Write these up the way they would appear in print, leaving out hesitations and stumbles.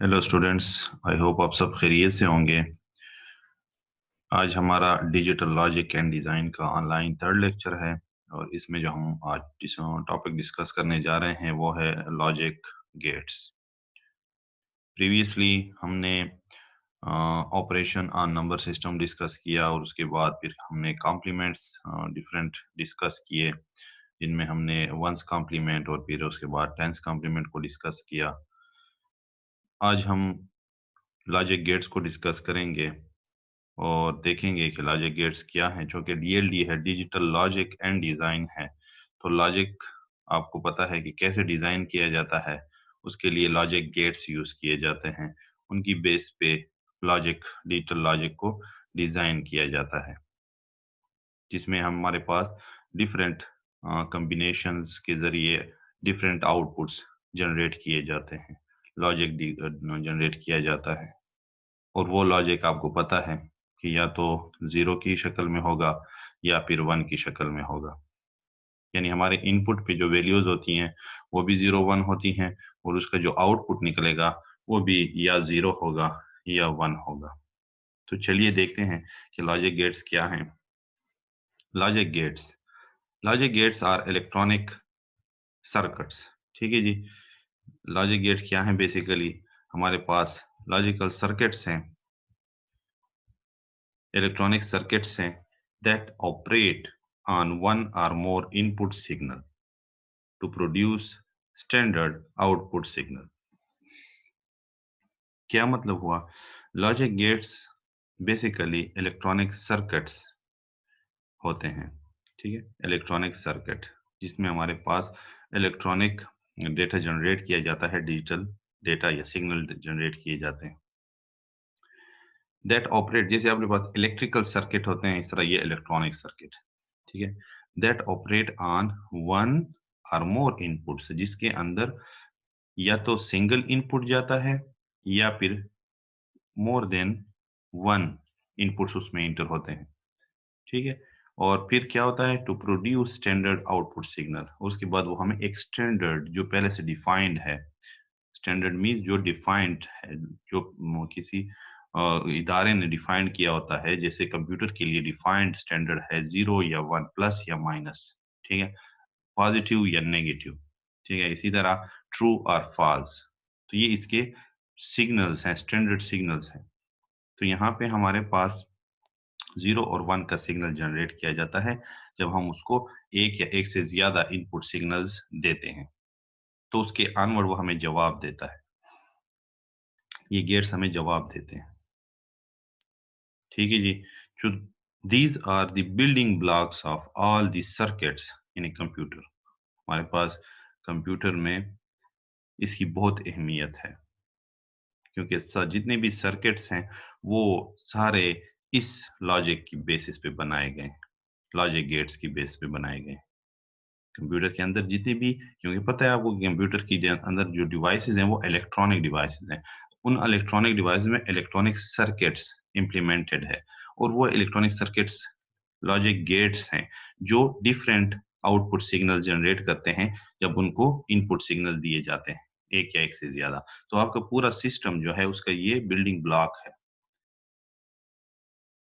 Hello students. I hope आप सब खैरियत से होंगे। आज हमारा डिजिटल लॉजिक एंड डिज़ाइन का ऑनलाइन थर्ड लेक्चर है और इसमें जो हम आज जिस टॉपिक डिस्कस करने जा रहे हैं वो है लॉजिक गेट्स। प्रीवियसली हमने operation on number system discuss किया और उसके बाद फिर हमने कॉम्प्लीमेंट्स डिफरेंट डिस्कस किए, जिनमें हमने वंस कॉम्प्लीमेंट और फिर उसके बाद टेंस कॉम्प्लीमेंट को डिस्कस किया। आज हम लॉजिक गेट्स को डिस्कस करेंगे और देखेंगे कि लॉजिक गेट्स क्या हैं, जो कि डीएलडी है, डिजिटल लॉजिक एंड डिज़ाइन है। तो लॉजिक आपको पता है कि कैसे डिज़ाइन किया जाता है, उसके लिए लॉजिक गेट्स यूज़ किए जाते हैं। उनकी बेस पे लॉजिक, डिजिटल लॉजिक को डिज़ाइन किया जाता है, जिसमें हमारे पास डिफरेंट कम्बिनेशंस के ज़रिए डिफरेंट आउटपुट्स जनरेट किए जाते हैं, लॉजिक जनरेट किया जाता है। और वो लॉजिक आपको पता है कि या तो ज़ीरो की शक्ल में होगा या फिर वन की शक्ल में होगा। यानी हमारे इनपुट पे जो वैल्यूज़ होती हैं वो भी ज़ीरो वन होती हैं और उसका जो आउटपुट निकलेगा वो भी या ज़ीरो होगा या वन होगा। तो चलिए देखते हैं कि लॉजिक गेट्स क्या हैं। Logic gates logic gates are electronic circuits. ठीक है जी। लॉजिक गेट्स क्या हैं? बेसिकली हमारे पास लॉजिकल सर्किट्स हैं, electronic circuits हैं that operate on one or more input signal to produce standard output signal। क्या मतलब हुआ? Logic gates basically electronic circuits होते हैं। ठीक है, इलेक्ट्रॉनिक सर्किट जिसमें हमारे पास इलेक्ट्रॉनिक डेटा जनरेट किया जाता है, डिजिटल डेटा या सिग्नल जनरेट किए जाते हैं। दैट ऑपरेट, जैसे आपके पास इलेक्ट्रिकल सर्किट होते हैं, इस तरह ये इलेक्ट्रॉनिक सर्किट। ठीक है, दैट ऑपरेट ऑन वन और मोर इनपुट्स, जिसके अंदर या तो सिंगल इनपुट जाता है या फिर मोर देन वन इनपुट्स उसमें इंटर होते हैं। ठीक है, और फिर क्या होता है? To produce standard output signal. उसके बाद वो हमें एक स्टैंडर्ड जो पहले से डिफाइंड है, स्टैंडर्ड मीन्स जो डिफाइंड है, जो किसी इदारे ने डिफाइंड किया होता है। जैसे कंप्यूटर के लिए डिफाइंड स्टैंडर्ड है जीरो या वन, प्लस या माइनस। ठीक है, पॉजिटिव या नेगेटिव। ठीक है, इसी तरह ट्रू और फॉल्स। तो ये इसके सिग्नल्स हैं, स्टैंडर्ड सिग्नल्स हैं। तो यहाँ पे हमारे पास जीरो और वन का सिग्नल जनरेट किया जाता है जब हम उसको एक या एक से ज्यादा इनपुट सिग्नल्स देते हैं, तो उसके ऑनवर्ड वो हमें जवाब देता है। ये गेट्स हमें जवाब देते हैं। ठीक है जी। so these are the building blocks of all the circuits in a computer। हमारे पास कंप्यूटर में इसकी बहुत अहमियत है, क्योंकि जितने भी सर्किट्स हैं वो सारे इस लॉजिक की बेसिस पे बनाए गए हैं, लॉजिक गेट्स की बेस पे बनाए गए हैं। कंप्यूटर के अंदर जितने भी, क्योंकि पता है आपको कंप्यूटर की अंदर जो डिवाइसेस हैं वो इलेक्ट्रॉनिक डिवाइसेस हैं। उन इलेक्ट्रॉनिक डिवाइस में इलेक्ट्रॉनिक सर्किट्स इम्प्लीमेंटेड है, और वो इलेक्ट्रॉनिक सर्किट्स लॉजिक गेट्स हैं जो डिफरेंट आउटपुट सिग्नल जनरेट करते हैं जब उनको इनपुट सिग्नल दिए जाते हैं, एक या एक से ज्यादा। तो आपका पूरा सिस्टम जो है उसका ये बिल्डिंग ब्लॉक है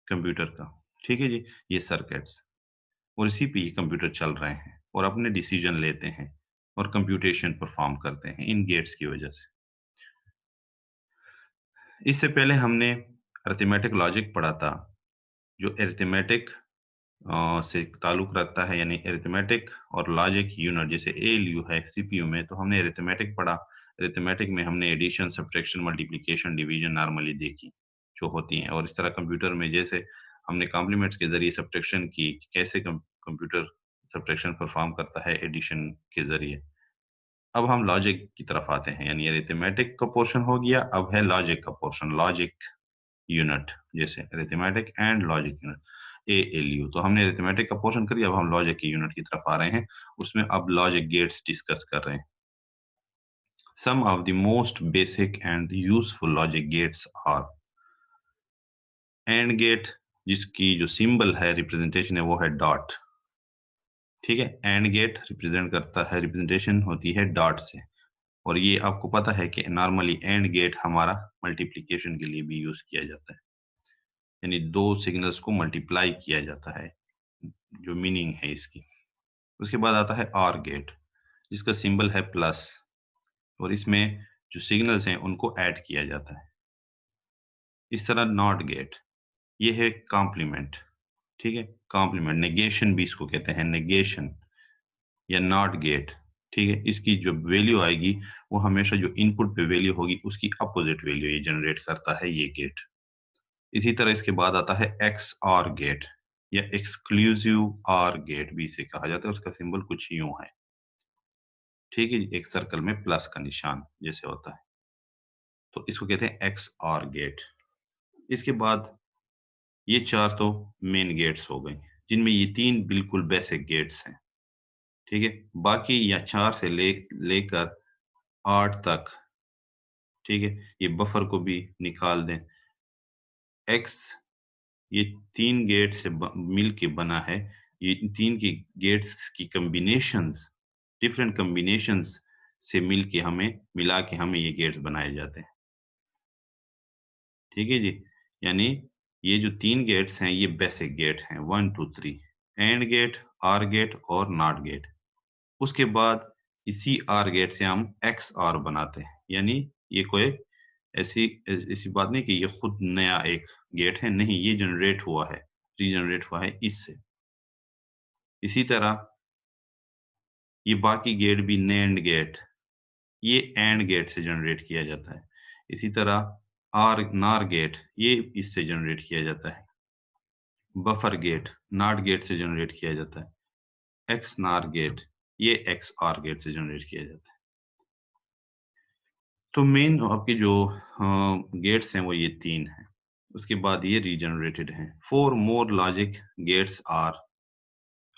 कंप्यूटर का। ठीक है जी, ये सर्किट्स, और इसी पे ये कंप्यूटर चल रहे हैं और अपने डिसीजन लेते हैं और कंप्यूटेशन परफॉर्म करते हैं इन गेट्स की वजह से। इससे पहले हमने अरिथमेटिक लॉजिक पढ़ा था, जो अरिथमेटिक से ताल्लुक रखता है, यानी अरिथमेटिक और लॉजिक यूनिट। जैसे एएलयू है सीपीयू में, तो हमने अरिथमेटिक पढ़ा। अरिथमेटिक में हमने addition, subtraction, multiplication, division normally देखी जो होती हैं। और इस तरह कंप्यूटर में जैसे हमने कॉम्प्लीमेंट्स के जरिए सब्ट्रैक्शन की, कैसे कंप्यूटर सब्ट्रैक्शन परफॉर्म करता है एडिशन के जरिए। अब हम लॉजिक की तरफ आते हैं, यानी अरिथमेटिक का पोर्शन हो गया, अब है लॉजिक का पोर्शन, लॉजिक यूनिट। जैसे arithmetic and logic unit, ALU. तो हमने अरिथमेटिक का पोर्शन कर दिया, अब हम लॉजिक की यूनिट की तरफ आ रहे हैं। उसमें अब लॉजिक गेट्स डिस्कस कर रहे हैं। Some of the most basic and useful logic gates are and gate, जिसकी जो सिंबल है, रिप्रेजेंटेशन है, वो है डॉट। ठीक है, एंड गेट रिप्रेजेंट करता है, रिप्रेजेंटेशन होती है डॉट से। और ये आपको पता है कि नॉर्मली एंड गेट हमारा मल्टीप्लिकेशन के लिए भी यूज किया जाता है, यानी दो सिग्नल्स को मल्टीप्लाई किया जाता है, जो मीनिंग है इसकी। उसके बाद आता है आर गेट, जिसका सिंबल है प्लस, और इसमें जो सिग्नल्स हैं उनको ऐड किया जाता है। इस तरह नॉट गेट, ये है कॉम्प्लीमेंट, ठीक है, कॉम्प्लीमेंट, नेगेशन भी इसको कहते हैं, नेगेशन या नॉट गेट, ठीक है। इसकी जो वैल्यू आएगी वो हमेशा जो इनपुट पे वैल्यू होगी उसकी अपोजिट वैल्यू ये जनरेट करता है ये गेट। इसी तरह इसके बाद आता है एक्स आर गेट या एक्सक्लूसिव आर गेट भी इसे कहा जाता है, उसका सिंबल कुछ यूं है, ठीक है, एक सर्कल में प्लस का निशान जैसे होता है, तो इसको कहते हैं एक्स आर गेट। इसके बाद ये चार तो मेन गेट्स हो गए, जिनमें ये तीन बिल्कुल बेसिक गेट्स हैं, ठीक है। बाकी या चार से लेकर आठ तक, ठीक है, ये बफर को भी निकाल दें। एक्स ये तीन गेट से मिल के बना है, ये तीन की गेट्स की कम्बिनेशंस, डिफरेंट कम्बिनेशंस से मिल के हमें मिला के हमें ये गेट्स बनाए जाते हैं, ठीक है जी। यानी ये जो तीन गेट्स हैं ये बेसिक गेट हैं, 1 2 3, एंड गेट, आर गेट और नॉट गेट। उसके बाद इसी आर गेट से हम एक्स आर बनाते हैं, यानी ये कोई ऐसी बात नहीं कि ये खुद नया एक गेट है, नहीं, ये जनरेट हुआ है, रीजनरेट हुआ है इससे। इसी तरह ये बाकी गेट भी नैंड गेट, ये एंड गेट से जनरेट किया जाता है। इसी तरह आर नार गेट ये इससे जनरेट किया जाता है। बफर गेट नॉट गेट से जनरेट किया जाता है। एक्स नार गेट ये एक्स आर गेट से जनरेट किया जाता है। तो मेन आपके जो गेट्स हैं वो ये तीन हैं। उसके बाद ये रीजनरेटेड हैं। 4 more logic gates are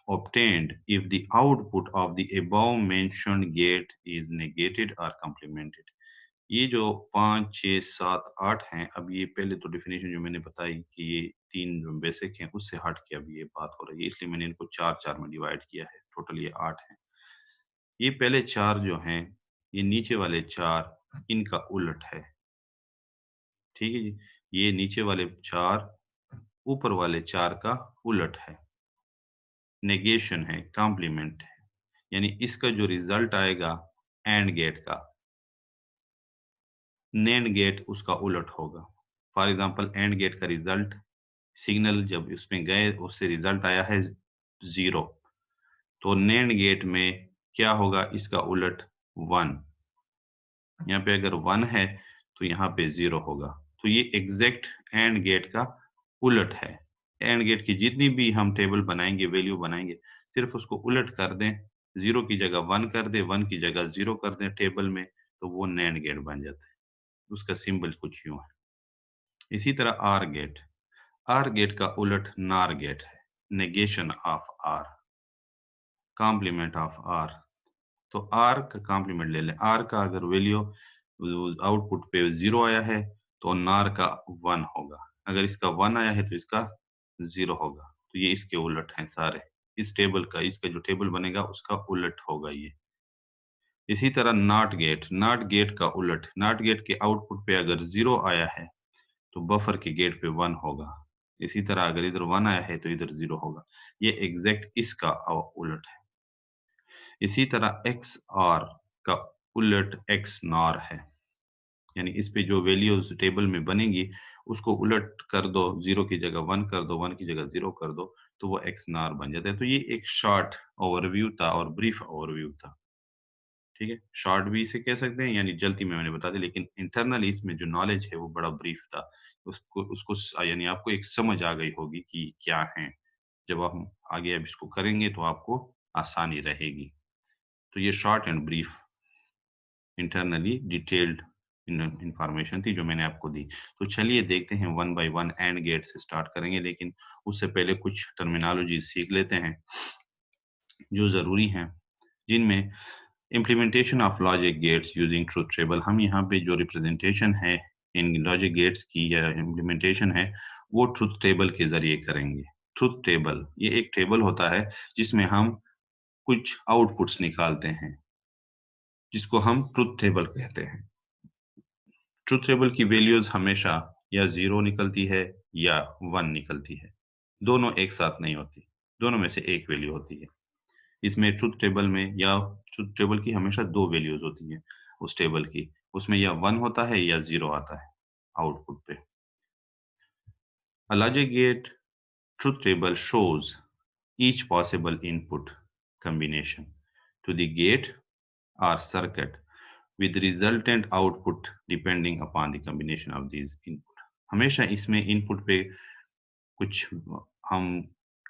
obtained if the output of the above mentioned gate is negated or complemented। ये जो 5, 6, 7, 8 हैं, अब ये पहले तो डेफिनेशन जो मैंने बताई कि ये तीन जो बेसिक हैं उससे हट के अब ये बात हो रही है, इसलिए मैंने इनको 4-4 में डिवाइड किया है, टोटल ये 8 हैं। ये पहले 4 जो हैं, ये नीचे वाले 4 इनका उलट है, ठीक है जी। ये नीचे वाले 4 ऊपर वाले 4 का उलट है, नेगेशन है, कॉम्प्लीमेंट है, यानी इसका जो रिजल्ट आएगा एंड गेट का, नैंड गेट उसका उलट होगा। फॉर एग्जांपल एंड गेट का रिजल्ट, सिग्नल जब इसमें गए उससे रिजल्ट आया है 0, तो नैंड गेट में क्या होगा, इसका उलट 1। यहाँ पे अगर 1 है तो यहाँ पे 0 होगा। तो ये एग्जैक्ट एंड गेट का उलट है। एंड गेट की जितनी भी हम टेबल बनाएंगे, वैल्यू बनाएंगे, सिर्फ उसको उलट कर दें, 0 की जगह 1 कर दें, 1 की जगह 0 कर दें टेबल में, तो वो नैंड गेट बन जाता है। उसका सिंबल कुछ यूं है। इसी तरह आर गेट का उलट नार गेट है, negation of or, complement of or. तो आर का कॉम्प्लीमेंट ले लें। आर का अगर वैल्यू आउटपुट पे 0 आया है तो नार का 1 होगा, अगर इसका 1 आया है तो इसका 0 होगा। तो ये इसके उलट हैं सारे, इस टेबल का, इसका जो टेबल बनेगा उसका उलट होगा ये। इसी तरह नॉट गेट का उलट, नॉट गेट के आउटपुट पे अगर 0 आया है तो बफर के गेट पे 1 होगा। इसी तरह अगर इधर 1 आया है तो इधर 0 होगा। ये एग्जैक्ट इसका उलट है। इसी तरह एक्स आर का उलट एक्स नॉर है, यानी इस पे जो वैल्यूज टेबल में बनेगी उसको उलट कर दो, 0 की जगह 1 कर दो, 1 की जगह 0 कर दो, तो वो एक्स नॉर बन जाता है। तो ये एक शॉर्ट ओवरव्यू था और ब्रीफ ओवरव्यू था, ठीक है। शॉर्ट भी इसे कह सकते हैं, यानी जल्दी में मैंने बता दिया, लेकिन इंटरनली इसमें जो नॉलेज है वो बड़ा ब्रीफ था। उसको उसको यानी आपको एक समझ आ गई होगी कि क्या है। जब हम आगे अब इसको करेंगे तो आपको आसानी रहेगी। तो ये short and brief internally detailed information थी जो मैंने आपको दी। तो चलिए देखते हैं one by one, and gate से स्टार्ट करेंगे, लेकिन उससे पहले कुछ टर्मिनोलॉजी सीख लेते हैं जो ज़रूरी हैं, जिनमें implementation of logic gates using truth table. हम यहाँ पे जो रिप्रेजेंटेशन है इन लॉजिक गेट्स की या इम्प्लीमेंटेशन है वो ट्रुथ टेबल के ज़रिए करेंगे। ट्रुथ टेबल ये एक टेबल होता है जिसमें हम कुछ आउटपुट्स निकालते हैं, जिसको हम ट्रुथ टेबल कहते हैं। ट्रुथ टेबल की वैल्यूज हमेशा या 0 निकलती है या 1 निकलती है। दोनों एक साथ नहीं होती, दोनों में से एक वैल्यू होती है। इसमें ट्रुथ टेबल में या ट्रुथ टेबल की हमेशा 2 वैल्यूज होती हैं उस टेबल की। उसमें या 1 होता है या 0 आता है आउटपुट पे। A logic gate truth table shows each possible input combination to the gate or circuit with resultant output depending upon the combination of these input। हमेशा इसमें इनपुट पे कुछ हम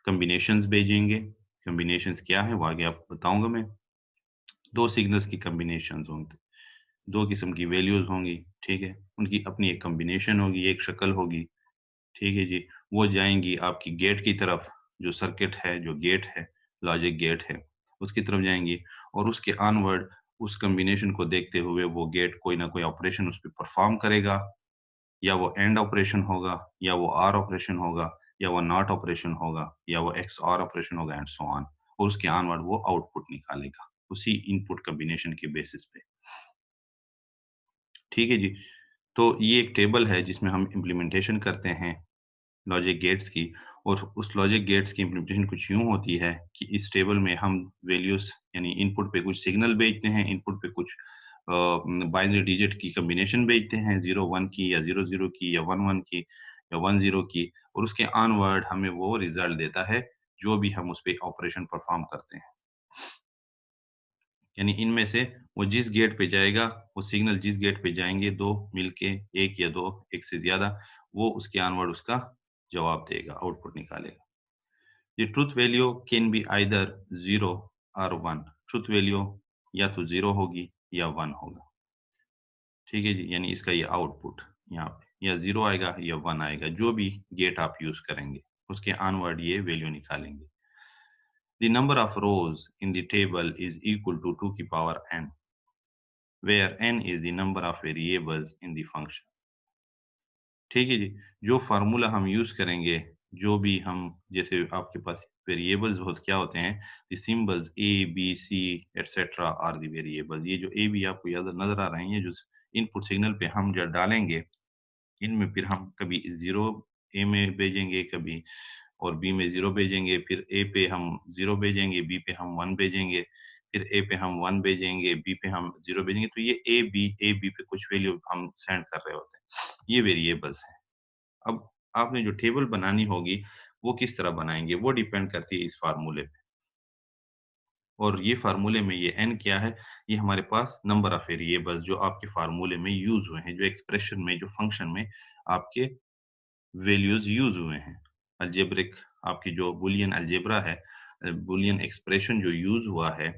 कॉम्बिनेशंस भेजेंगे। कॉम्बिनेशंस क्या है वो आगे आपको बताऊंगा मैं। दो सिग्नल्स की कॉम्बिनेशंस होंगे, दो किस्म की वैल्यूज होंगी, ठीक है, उनकी अपनी एक कॉम्बिनेशन होगी, एक शक्ल होगी, ठीक है जी। वो जाएंगी आपकी गेट की तरफ, जो सर्किट है, जो गेट है, लॉजिक गेट है, उसकी तरफ जाएंगी। और उसके ऑनवर्ड उस कॉम्बिनेशन को देखते हुए वो गेट कोई ना कोई ऑपरेशन उस पर परफॉर्म करेगा, या वो एंड ऑपरेशन होगा, या वो आर ऑपरेशन होगा, या वो नॉट ऑपरेशन होगा, या वो एक्स आर ऑपरेशन होगा एंड सो ऑन। और उसके ऑनवर्ड वो आउटपुट निकालेगा उसी इनपुट कॉम्बिनेशन के बेसिस पे, ठीक है जी। तो ये एक टेबल है जिसमें हम इम्प्लीमेंटेशन करते हैं लॉजिक गेट्स की। और उस लॉजिक गेट्स की इम्प्लीमेंटेशन कुछ यूँ होती है कि इस टेबल में हम वैल्यूज़ यानी इनपुट पे कुछ सिग्नल भेजते हैं, इनपुट पे कुछ बाइनरी डिजिट की कॉम्बिनेशन भेजते हैं, 0-1 की या 0-0 की या 1-1 की या 1-0 की। और उसके ऑनवर्ड हमें वो रिज़ल्ट देता है, जो भी हम उस पे ऑपरेशन परफ़ॉर्म करते हैं। यानी इनमें से वो जिस गेट पे जाएगा, वो सिग्नल जिस गेट पे जाएँगे 2 मिलके, 1 या 2, 1 से ज़्यादा, वो उसके ऑनवर्ड उसका जवाब देगा, आउटपुट निकालेगा। The truth value can be either 0 और 1। ट्रुथ वैल्यू या तो 0 होगी या 1 होगा। ठीक है जी, यानी इसका ये आउटपुट यहाँ पे या 0 आएगा या 1 आएगा, जो भी गेट आप यूज़ करेंगे, उसके ऑनवर्ड ये वैल्यू निकालेंगे। The number of rows in the table is equal to 2 की power n, where n is the number of variables in the function। ठीक है जी, जो फ़ॉर्मूला हम यूज़ करेंगे, जो भी हम जैसे आपके पास वेरिएबल्स बहुत क्या होते हैं, the symbols A, B, C etcetera are the variables. ये जो ए, बी आपको याद नज़र आ रहे हैं, ये जो इनपुट सिग्नल पे हम जो डालेंगे, इनमें फिर हम कभी 0 ए में भेजेंगे, कभी और बी में 0 भेजेंगे, फिर ए पे हम 0 भेजेंगे, बी पे हम 1 भेजेंगे, फिर ए पे हम 1 भेजेंगे, बी पे हम 0 भेजेंगे। तो ये ए, बी पे कुछ वैल्यू हम सेंड कर रहे होते हैं। ये वेरिएबल्स हैं। अब आपने जो टेबल बनानी होगी, वो किस तरह बनाएँगे, वो डिपेंड करती है इस फ़ॉर्मूले पे। और ये फ़ॉर्मूले में ये n क्या है, ये हमारे पास नंबर ऑफ वेरिएबल्स जो आपके फ़ॉर्मूले में यूज़ हुए हैं, जो एक्सप्रेशन में, जो फ़ंक्शन में आपके वैल्यूज़ यूज़ हुए हैं। अलजेब्रिक आपकी जो बूलियन अलजेब्रा है, बूलियन एक्सप्रेशन जो यूज़ हुआ है,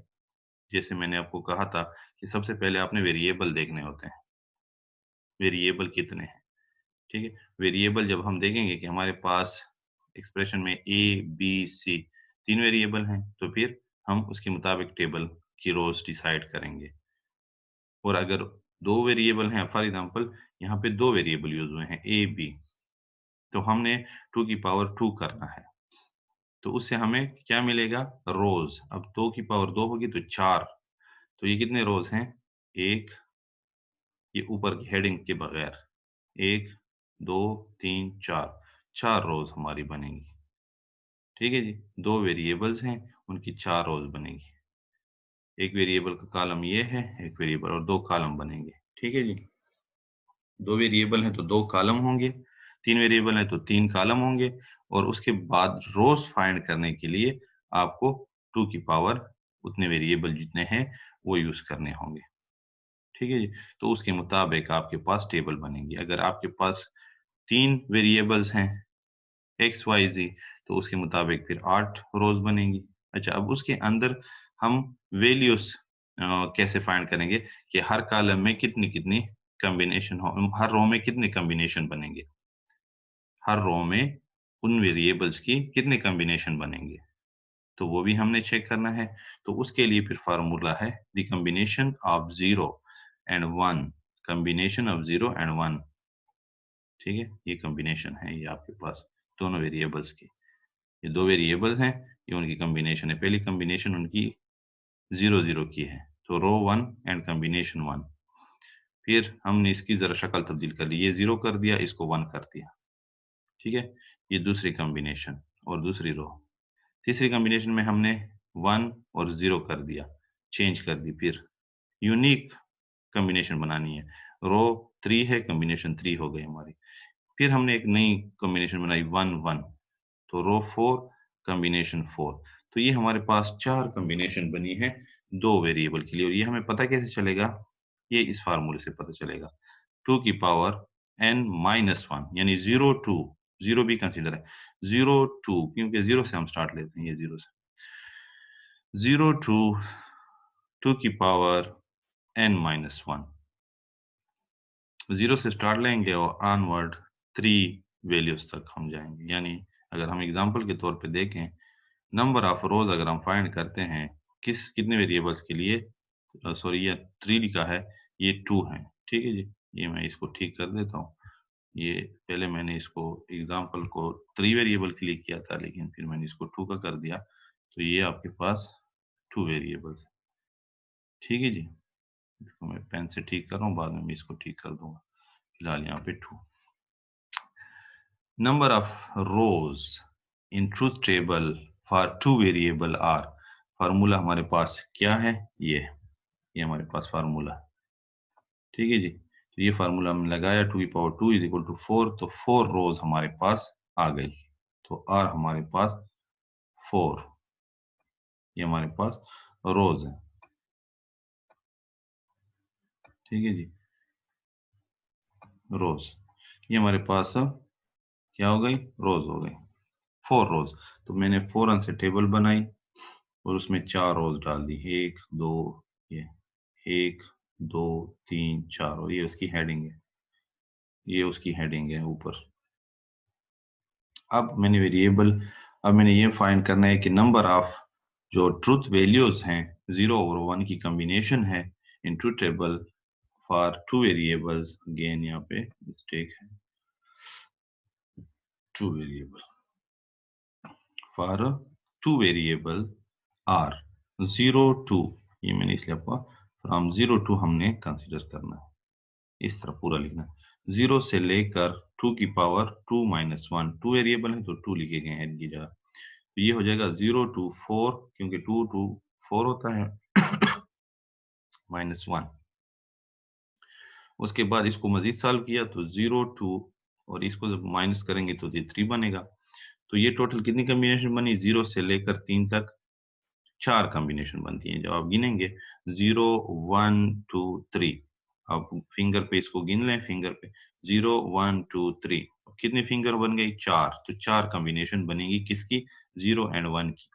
जैसे मैंने आपको कहा था कि सबसे पहले आपने वेरिएबल देखने होते हैं, वेरिएबल कितने हैं। ठीक है? वेरिएबल जब हम देखेंगे कि हमारे पास एक्सप्रेशन में ए, बी, सी 3 वेरिएबल हैं, तो फिर हम उसके मुताबिक टेबल की रोज़ डिसाइड करेंगे। और अगर 2 वेरिएबल हैं, फॉर एग्ज़ाम्पल यहाँ पे 2 वेरिएबल यूज़ हुए हैं ए, बी, तो हमने 2 की पावर 2 करना है। तो उससे हमें क्या मिलेगा? रोज़। अब 2 की पावर 2 होगी तो 4, तो ये कितने रोज़ हैं? 1, ये ऊपर की हेडिंग के बगैर 1, 2, 3, 4, 4 रोज़ हमारी बनेंगी। ठीक है जी, 2 वेरिएबल्स हैं, उनकी 4 रोज़ बनेगी। एक वेरिएबल का कॉलम ये है, एक वेरिएबल और 2 कॉलम बनेंगे। ठीक है जी, 2 वेरिएबल हैं तो 2 कॉलम होंगे, 3 वेरिएबल हैं तो 3 कॉलम होंगे। और उसके बाद रोज़ फाइंड करने के लिए आपको 2 की पावर उतने वेरिएबल जितने हैं, वो यूज़ करने होंगे। ठीक है जी, तो उसके मुताबिक आपके पास टेबल बनेगी। अगर आपके पास 3 वेरिएबल्स हैं एक्स, वाई, ज़ेड, तो उसके मुताबिक फिर 8 रोज़ बनेंगी। अच्छा, अब उसके अंदर हम वैल्यूज़ कैसे फाइंड करेंगे कि हर कॉलम में कितनी-कितनी कॉम्बिनेशन हो, हर रो में कितने कॉम्बिनेशन बनेंगे। हर रो में उन वेरिएबल्स की कितने कॉम्बिनेशन बनेंगे, तो वो भी हमने चेक करना है। तो उसके लिए फिर फ़ॉर्मूला है the combination of 0 and 1, combination of 0 and 1। ठीक है? ये कॉम्बिनेशन है ये आपके पास दोनों वेरिएबल्स की। ये 2 वेरिएबल्स हैं, ये उनकी कॉम्बिनेशन है। पहली कॉम्बिनेशन उनकी 0-0 की है, तो रो 1 एंड कॉम्बिनेशन 1। फिर हमने इसकी जरा शक्ल तब्दील कर ली, ये 0 कर दिया, इसको 1 कर दिया, ठीक है। ये दूसरी कॉम्बिनेशन और दूसरी रो। तीसरी कॉम्बिनेशन में हमने 1 और 0 कर दिया, चेंज कर दी। फिर यूनिक कॉम्बिनेशन बनानी है, रो 3 है, कॉम्बिनेशन 3 हो गई हमारी। फिर हमने एक नई कॉम्बिनेशन बनाई 1 1, तो रो 4 कॉम्बिनेशन 4। तो ये हमारे पास 4 कॉम्बिनेशन बनी है 2 वेरिएबल के लिए। और ये हमें पता कैसे चलेगा? ये इस फार्मूले से पता चलेगा, 2 की पावर n माइनस 1, यानी 0 2, 0 भी कंसीडर है, 0 2, क्योंकि 0 से हम स्टार्ट लेते हैं, ये 0 से, 0 2, 2 की पावर n माइनस 1, 0 से स्टार्ट लेंगे और ऑनवर्ड 3 वैल्यूज तक हम जाएंगे। यानी अगर हम एग्जांपल के तौर पे देखें, नंबर ऑफ रोज अगर हम फाइंड करते हैं कितने वेरिएबल्स के लिए, सॉरी ये 3 लिखा है, ये 2 है, ठीक है जी। ये मैं इसको ठीक कर देता हूँ। ये पहले मैंने इसको एग्जांपल को 3 वेरिएबल के लिए किया था, लेकिन फिर मैंने इसको 2 का कर दिया, तो ये आपके पास 2 वेरिएबल्स, ठीक है जी। इसको मैं पेन से ठीक कर रहा हूँ, बाद में मैं इसको ठीक कर दूंगा। फिलहाल यहाँ पे 2। Number of rows in truth table for 2 variable are, formula हमारे पास क्या है? ये हमारे पास फार्मूला, ठीक है जी। तो ये फार्मूला हमने लगाया, 2 की पावर 2 इज इक्वल टू 4, तो 4 रोज हमारे पास आ गई। तो आर हमारे पास 4, ये हमारे पास रोज है, ठीक है जी। रोज, ये हमारे पास क्या हो गई? रोज हो गई, 4 रोज। तो मैंने 4 से टेबल बनाई और उसमें 4 रोज डाल दी, 1 2, ये 1 2 3 4, और ये उसकी हेडिंग है, ये उसकी हेडिंग है ऊपर। अब मैंने ये फाइंड करना है कि नंबर ऑफ जो ट्रूथ वैल्यूज हैं 0 और 1 की कॉम्बिनेशन है in truth table for 2 variables. Again यहाँ पे मिस्टेक है, 2 वेरिएबल फॉर 2 वेरिएबल आर 0 2, ये मैंने इसलिए आपको फ्रॉम 0 टू हमने कंसीडर करना है, इस तरह पूरा लिखना है। 0 से लेकर 2 की पावर 2 माइनस 1, 2 वेरिएबल है तो 2 लिखे गए हैं इनकी जगह। तो ये हो जाएगा 0 टू 4, क्योंकि 2 टू 4 होता है, माइनस 1। उसके बाद इसको मजीद सॉल्व किया तो 0 टू, और इसको जब माइनस करेंगे तो ये 3 बनेगा। तो ये टोटल कितनी कॉम्बिनेशन बनी? 0 से लेकर 3 तक 4 कॉम्बिनेशन बनती हैं। जब आप गिनेंगे 0 1 2 3, आप फिंगर पे इसको गिन लें, फिंगर पे 0 1 2 3, कितने फिंगर बन गई? 4। तो 4 कॉम्बिनेशन बनेगी किसकी? 0 एंड 1 की।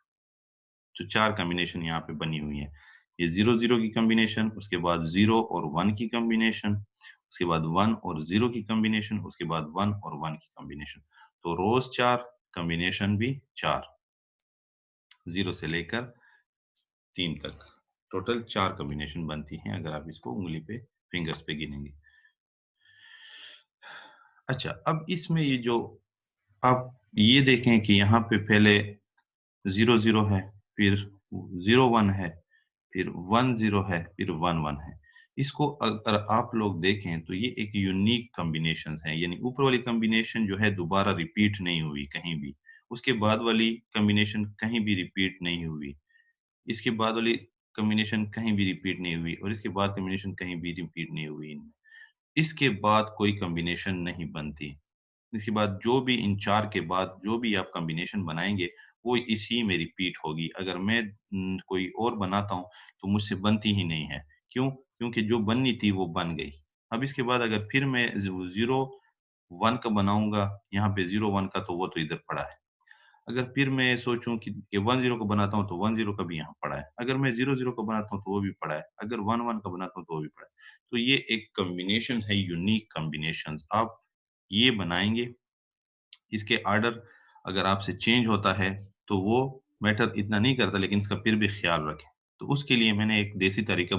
तो 4 कॉम्बिनेशन यहाँ पे बनी हुई है। ये 0 0 की कॉम्बिनेशन, उसके बाद 0 और 1 की कॉम्बिनेशन, उसके बाद 1 और 0 की कॉम्बिनेशन, उसके बाद 1 और 1 की कॉम्बिनेशन। तो रोज 4, कॉम्बिनेशन भी 4, 0 से लेकर 3 तक टोटल 4 कॉम्बिनेशन बनती हैं अगर आप इसको उंगली पे, फिंगर्स पे गिनेंगे। अच्छा, अब इसमें ये जो आप ये देखें कि यहाँ पे पहले 0 0 है, फिर 0 1 है, फिर 1 0 है, फिर 1 1 है। इसको अगर आप लोग देखें तो ये एक यूनिक कॉम्बिनेशंस हैं, यानी ऊपर वाली कॉम्बिनेशन जो है दोबारा रिपीट नहीं हुई कहीं भी, उसके बाद वाली कॉम्बिनेशन कहीं भी रिपीट नहीं हुई, इसके बाद वाली कॉम्बिनेशन कहीं भी रिपीट नहीं हुई, और इसके बाद कॉम्बिनेशन कहीं भी रिपीट नहीं हुई इनमें। इसके बाद कोई कॉम्बिनेशन नहीं बनती। इसके बाद जो भी इन 4 के बाद जो भी आप कॉम्बिनेशन बनाएँगे, वो इसी में रिपीट होगी। अगर मैं कोई और बनाता हूँ, तो मुझसे बनती ही नहीं है। क्यों? क्योंकि जो बननी थी वो बन गई। अब इसके बाद अगर फिर मैं 0 1 का बनाऊँगा, यहाँ पे 0 1 का, तो वो तो इधर पड़ा है। अगर फिर मैं सोचूँ कि 1 0 को बनाता हूँ, तो 1 0 का भी यहाँ पड़ा है। अगर मैं 0 0 को बनाता हूँ, तो वो भी पड़ा है। अगर 1 1 का बनाता हूँ, तो वो भी पड़ा है। तो ये एक कॉम्बिनेशन है, यूनिक कॉम्बिनेशंस। आप ये बनाएँगे, इसके ऑर्डर अगर आपसे चेंज होता है, तो वो मैटर इतना नहीं करता, लेकिन इसका फिर भी ख़्याल रखें। तो उसके लिए मैंने एक देसी तरीका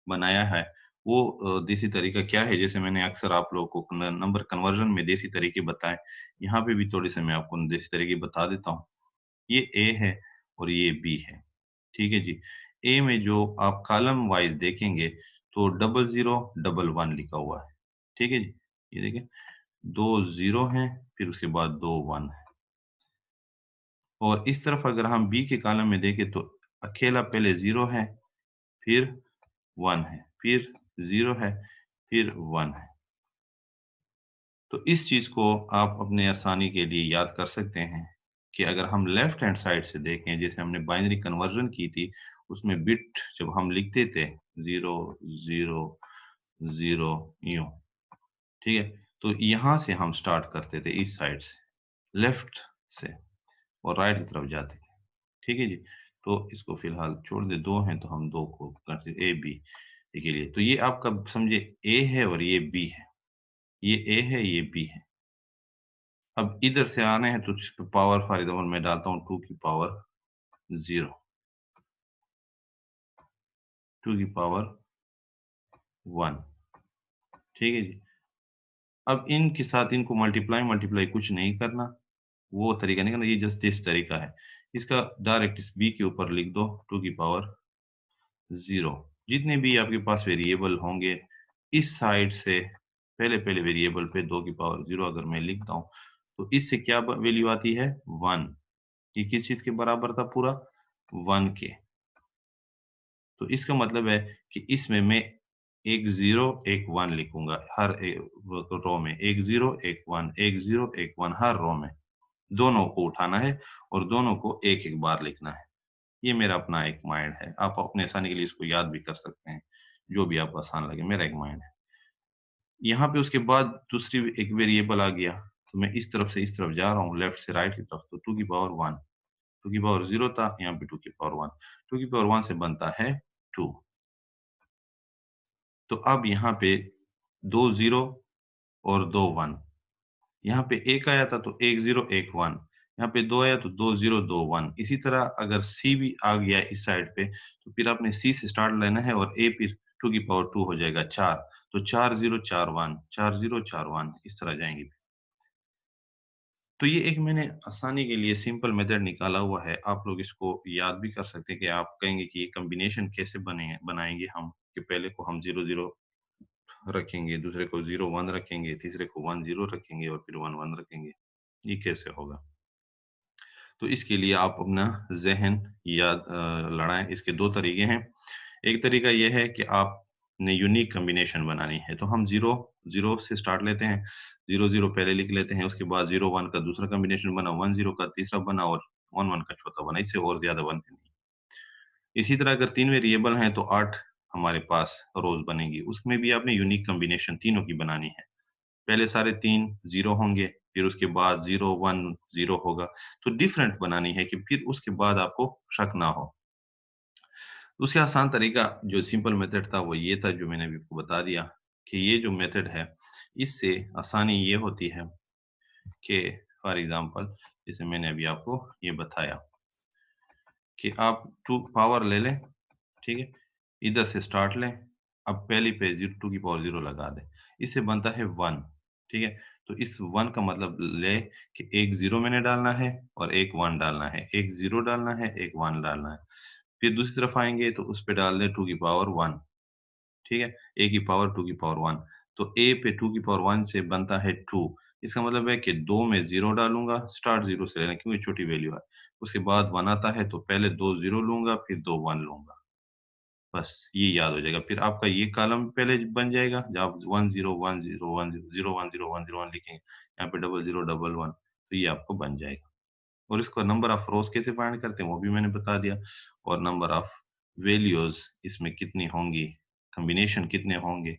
बनाया है। वो देसी तरीका क्या है? जैसे मैंने अक्सर आप लोगों को नंबर कन्वर्जन में देसी तरीके बताए, यहाँ पे भी थोड़े-से मैं आपको देसी तरीके बता देता हूँ। ये ए है और ये बी है, ठीक है जी। ए में जो आप कॉलम वाइज देखेंगे तो 0011 लिखा हुआ है। ठीक है जी, ये देखिए 2 0 हैं, फिर उसके बाद 2 1 है। और इस तरफ अगर हम बी के कॉलम में देखें तो अकेला पहले 0 है, फिर 1 है, फिर 0 है, फिर 1 है। तो इस चीज़ को आप अपने आसानी के लिए याद कर सकते हैं कि अगर हम लेफ्ट हैंड साइड से देखें, जैसे हमने बाइनरी कन्वर्जन की थी, उसमें बिट जब हम लिखते थे 0 0 0 यूँ, ठीक है? तो यहाँ से हम स्टार्ट करते थे इस साइड से, लेफ्ट से और राइट की तरफ जाते थे। ठीक है जी? तो इसको फ़िलहाल छोड़ दें, 2 हैं तो हम 2 को करते ए, बी के लिए। तो ये आपका समझिए ए है और ये बी है। ये ए है, ये बी है। अब इधर से आने हैं तो इसपे पावर फॉर एग्ज़ाम्पल मैं डालता हूँ 2 की पावर 0, 2 की पावर 1, ठीक है जी? अब इनके साथ इनको मल्टीप्लाई कुछ नहीं करना, वो तरीका नहीं करना, ये जस्ट इस तरीका है। इसका डायरेक्ट इस बी के ऊपर लिख दो 2 की पावर 0। जितने भी आपके पास वेरिएबल होंगे, इस साइड से पहले वेरिएबल पे 2 की पावर 0 अगर मैं लिखता हूँ, तो इससे क्या ब वैल्यू आती है 1। ये किस चीज़ के बराबर था पूरा? 1 के। तो इसका मतलब है कि इसमें मैं एक 0 एक 1 लिखूँगा हर रो में, एक 0 एक 1, एक 0 एक 1 हर रो में। दोनों को उठाना है और दोनों को एक-एक बार लिखना है। ये मेरा अपना एक माइंड है। आप अपने आसानी के लिए इसको याद भी कर सकते हैं, जो भी आपको आसान लगे, मेरा एक माइंड है। यहाँ पे उसके बाद दूसरी एक वेरिएबल आ गया, तो मैं इस तरफ से इस तरफ जा रहा हूँ, लेफ्ट से राइट की तरफ, तो 2 की पावर 1, 2 की पावर 0 था, यहाँ पे 2 की पावर 1, 2 की पावर 1 से बनता है 2। तो अब यहाँ पे 2 0 और 2 1, यहाँ पे 1 आया था तो 1 0 1 1, यहाँ पे 2 आया तो 2 0 2 1। इसी तरह अगर सी भी आ गया इस साइड पे, तो फिर आपने सी से स्टार्ट लेना है और ए फिर 2 की पावर 2 हो जाएगा 4, तो 4 0 4 1, 4 0 4 1 इस तरह जाएँगे। तो ये एक मैंने आसानी के लिए सिंपल मेथड निकाला हुआ है। आप लोग इसको याद भी कर सकते हैं कि आप कहेंगे कि ये कॉम्बिनेशन कैसे बनाएँगे हम, कि पहले को हम 0 0 रखेंगे, दूसरे को 0 1 रखेंगे, तीसरे को 1 0 रखेंगे और फिर 1 1 रखेंगे। ये कैसे होगा? तो इसके लिए आप अपना ज़हन याद लड़ाएँ। इसके 2 तरीके हैं। एक तरीका ये है कि आपने यूनिक कॉम्बिनेशन बनानी है, तो हम 0 0 से स्टार्ट लेते हैं। 0 0 पहले लिख लेते हैं, उसके बाद 0 1 का दूसरा कॉम्बिनेशन बना, 1 0 का तीसरा बना और 1 1 का चौथा बना। इससे और ज़्यादा बनते नहीं। इसी तरह अगर 3 वेरिएबल हैं तो 8 हमारे पास रोज़ बनेंगी। उसमें भी आपने यूनिक कॉम्बिनेशन तीनों की बनानी है। पहले सारे 3 0 होंगे, फिर उसके बाद 0 1 0 होगा। तो डिफरेंट बनानी है कि फिर उसके बाद आपको शक ना हो। उससे आसान तरीका जो सिंपल मेथड था वो ये था जो मैंने अभी आपको बता दिया कि ये जो मेथड है, इससे आसानी ये होती है कि फॉर एग्ज़ाम्पल जैसे मैंने अभी आपको ये बताया कि आप 2 पावर ले लें, ठीक है? इधर से स्टार्ट लें, अब पहली पे 2 की पावर 0 लगा दें। इससे बनता है 1, ठीक है? तो इस 1 का मतलब लें कि एक 0 मैंने डालना है और एक 1 डालना है, एक 0 डालना है, एक 1 डालना है। फिर दूसरी तरफ आएँगे तो उस पे डाल दें 2 की पावर 1, ठीक है? a की पावर 2 की पावर 1, तो a पे 2 की पावर 1 से बनता है 2। इसका मतलब है कि 2 में 0 डालूँगा, स्टार्ट 0 से लेना क्योंकि छोटी वैल्यू है। उसके बाद 1 आता है तो पहले 2 0 लूँगा, फिर 2 1 लूँगा। बस ये याद हो जाएगा। फिर आपका ये कॉलम पहले बन जाएगा, जब आप 1 0 1 0 1 0 1 0 1 0 1 लिखेंगे, यहाँ पे डबल 0 डबल 1 तो ये आपको बन जाएगा। और इसको नंबर ऑफ रोज़ कैसे फाइंड करते हैं वो भी मैंने बता दिया और नंबर ऑफ वैल्यूज़ इसमें कितनी होंगी, कॉम्बिनेशन कितने होंगे,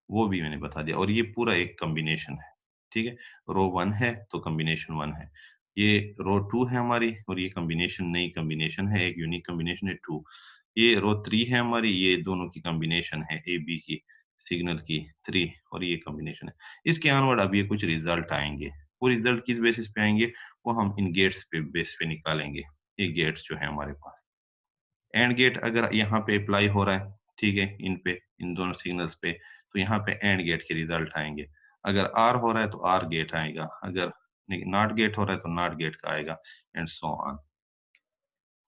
वो भी मैंने बता दिया और ये पूरा एक कॉम्बिनेशन है, ठीक है? रो 1 है तो कॉम्बिनेशन 1 है। ये रो 2 है हमारी और ये कॉम्बिनेशन नई कॉम्बिनेशन है, एक यूनिक कॉम्बिनेशन है 2। ये रो 3 है हमारी, ये दोनों की कॉम्बिनेशन है ए-बी की, सिग्नल की 3 और ये कॉम्बिनेशन है। इसके ऑनवर्ड अब ये कुछ रिज़ल्ट आएँगे। वो रिज़ल्ट किस बेसिस पे आएँगे? वो हम इन गेट्स पे बेस पे निकालेंगे। ये गेट्स जो है हमारे पास। एंड गेट अगर यहाँ पे अप्लाई हो रहा है, ठीक है, इन पे, इन दोनों सिग्नल्स पे, तो यहाँ पे एंड गेट के रिज़ल्ट आएँगे। अगर ऑर हो रहा है तो ऑर गेट आएगा, अगर नहीं नॉट गेट हो रहा है तो नॉट गेट का आएगा एंड सो ऑन।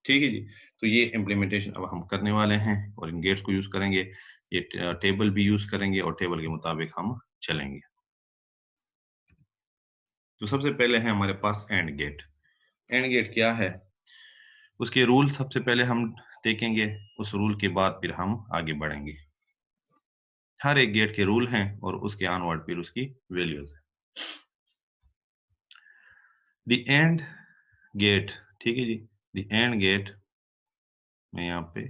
ठीक है जी। तो ये इम्प्लीमेंटेशन अब हम करने वाले हैं और इन गेट्स को यूज करेंगे। ये टेबल भी यूज करेंगे और टेबल के मुताबिक हम चलेंगे। तो सबसे पहले है हमारे पास एंड गेट। एंड गेट क्या है, उसके रूल सबसे पहले हम देखेंगे, उस रूल के बाद फिर हम आगे बढ़ेंगे। हर एक गेट के रूल हैं और उसके ऑनवर्ड फिर उसकी वैल्यूज है। द एंड गेट, ठीक है जी। द एंड गेट, मैं यहाँ पे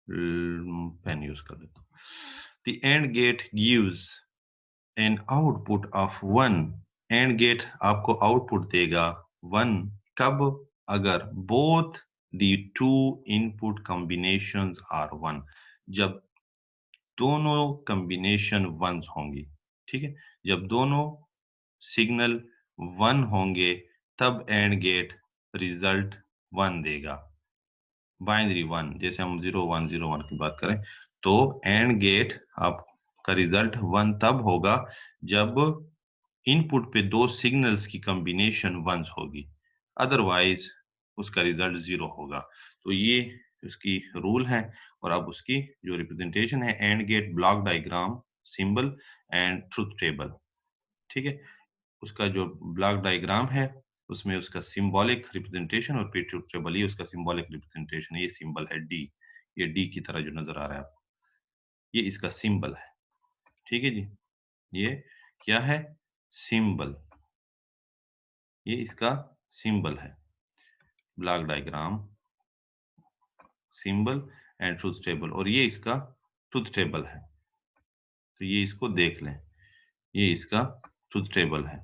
पेन यूज कर देता हूँ। The AND gate gives an output of 1। AND gate आपको आउटपुट देगा 1। कब? अगर both the two input combinations are 1, जब दोनों कॉम्बिनेशन 1 होंगी। ठीक है, जब दोनों सिग्नल 1 होंगे तब एंड गेट रिजल्ट 1 देगा। बाइनरी 1, जैसे हम 0 1 0 1 की बात करें तो एंड गेट आपका रिजल्ट 1 तब होगा जब इनपुट पे दो सिग्नल्स की कॉम्बिनेशन 1 होगी, अदरवाइज उसका रिजल्ट 0 होगा। तो ये उसकी रूल है। और अब उसकी जो रिप्रेजेंटेशन है, AND gate block diagram, symbol and truth table. ठीक है, उसका जो ब्लॉक डायग्राम है उसमें उसका सिंबॉलिक रिप्रेजेंटेशन और फिर ट्रुथ टेबल, ये उसका सिंबॉलिक रिप्रेजेंटेशन है। ये सिंबल है डी, ये डी की तरह जो नजर आ रहा है आपको, ये इसका सिंबल है। ठीक है जी, ये क्या है? सिंबल, ये इसका सिंबल है। Block diagram, symbol and truth table, और ये इसका ट्रुथ टेबल है। तो ये इसको देख लें, ये इसका ट्रुथ टेबल है।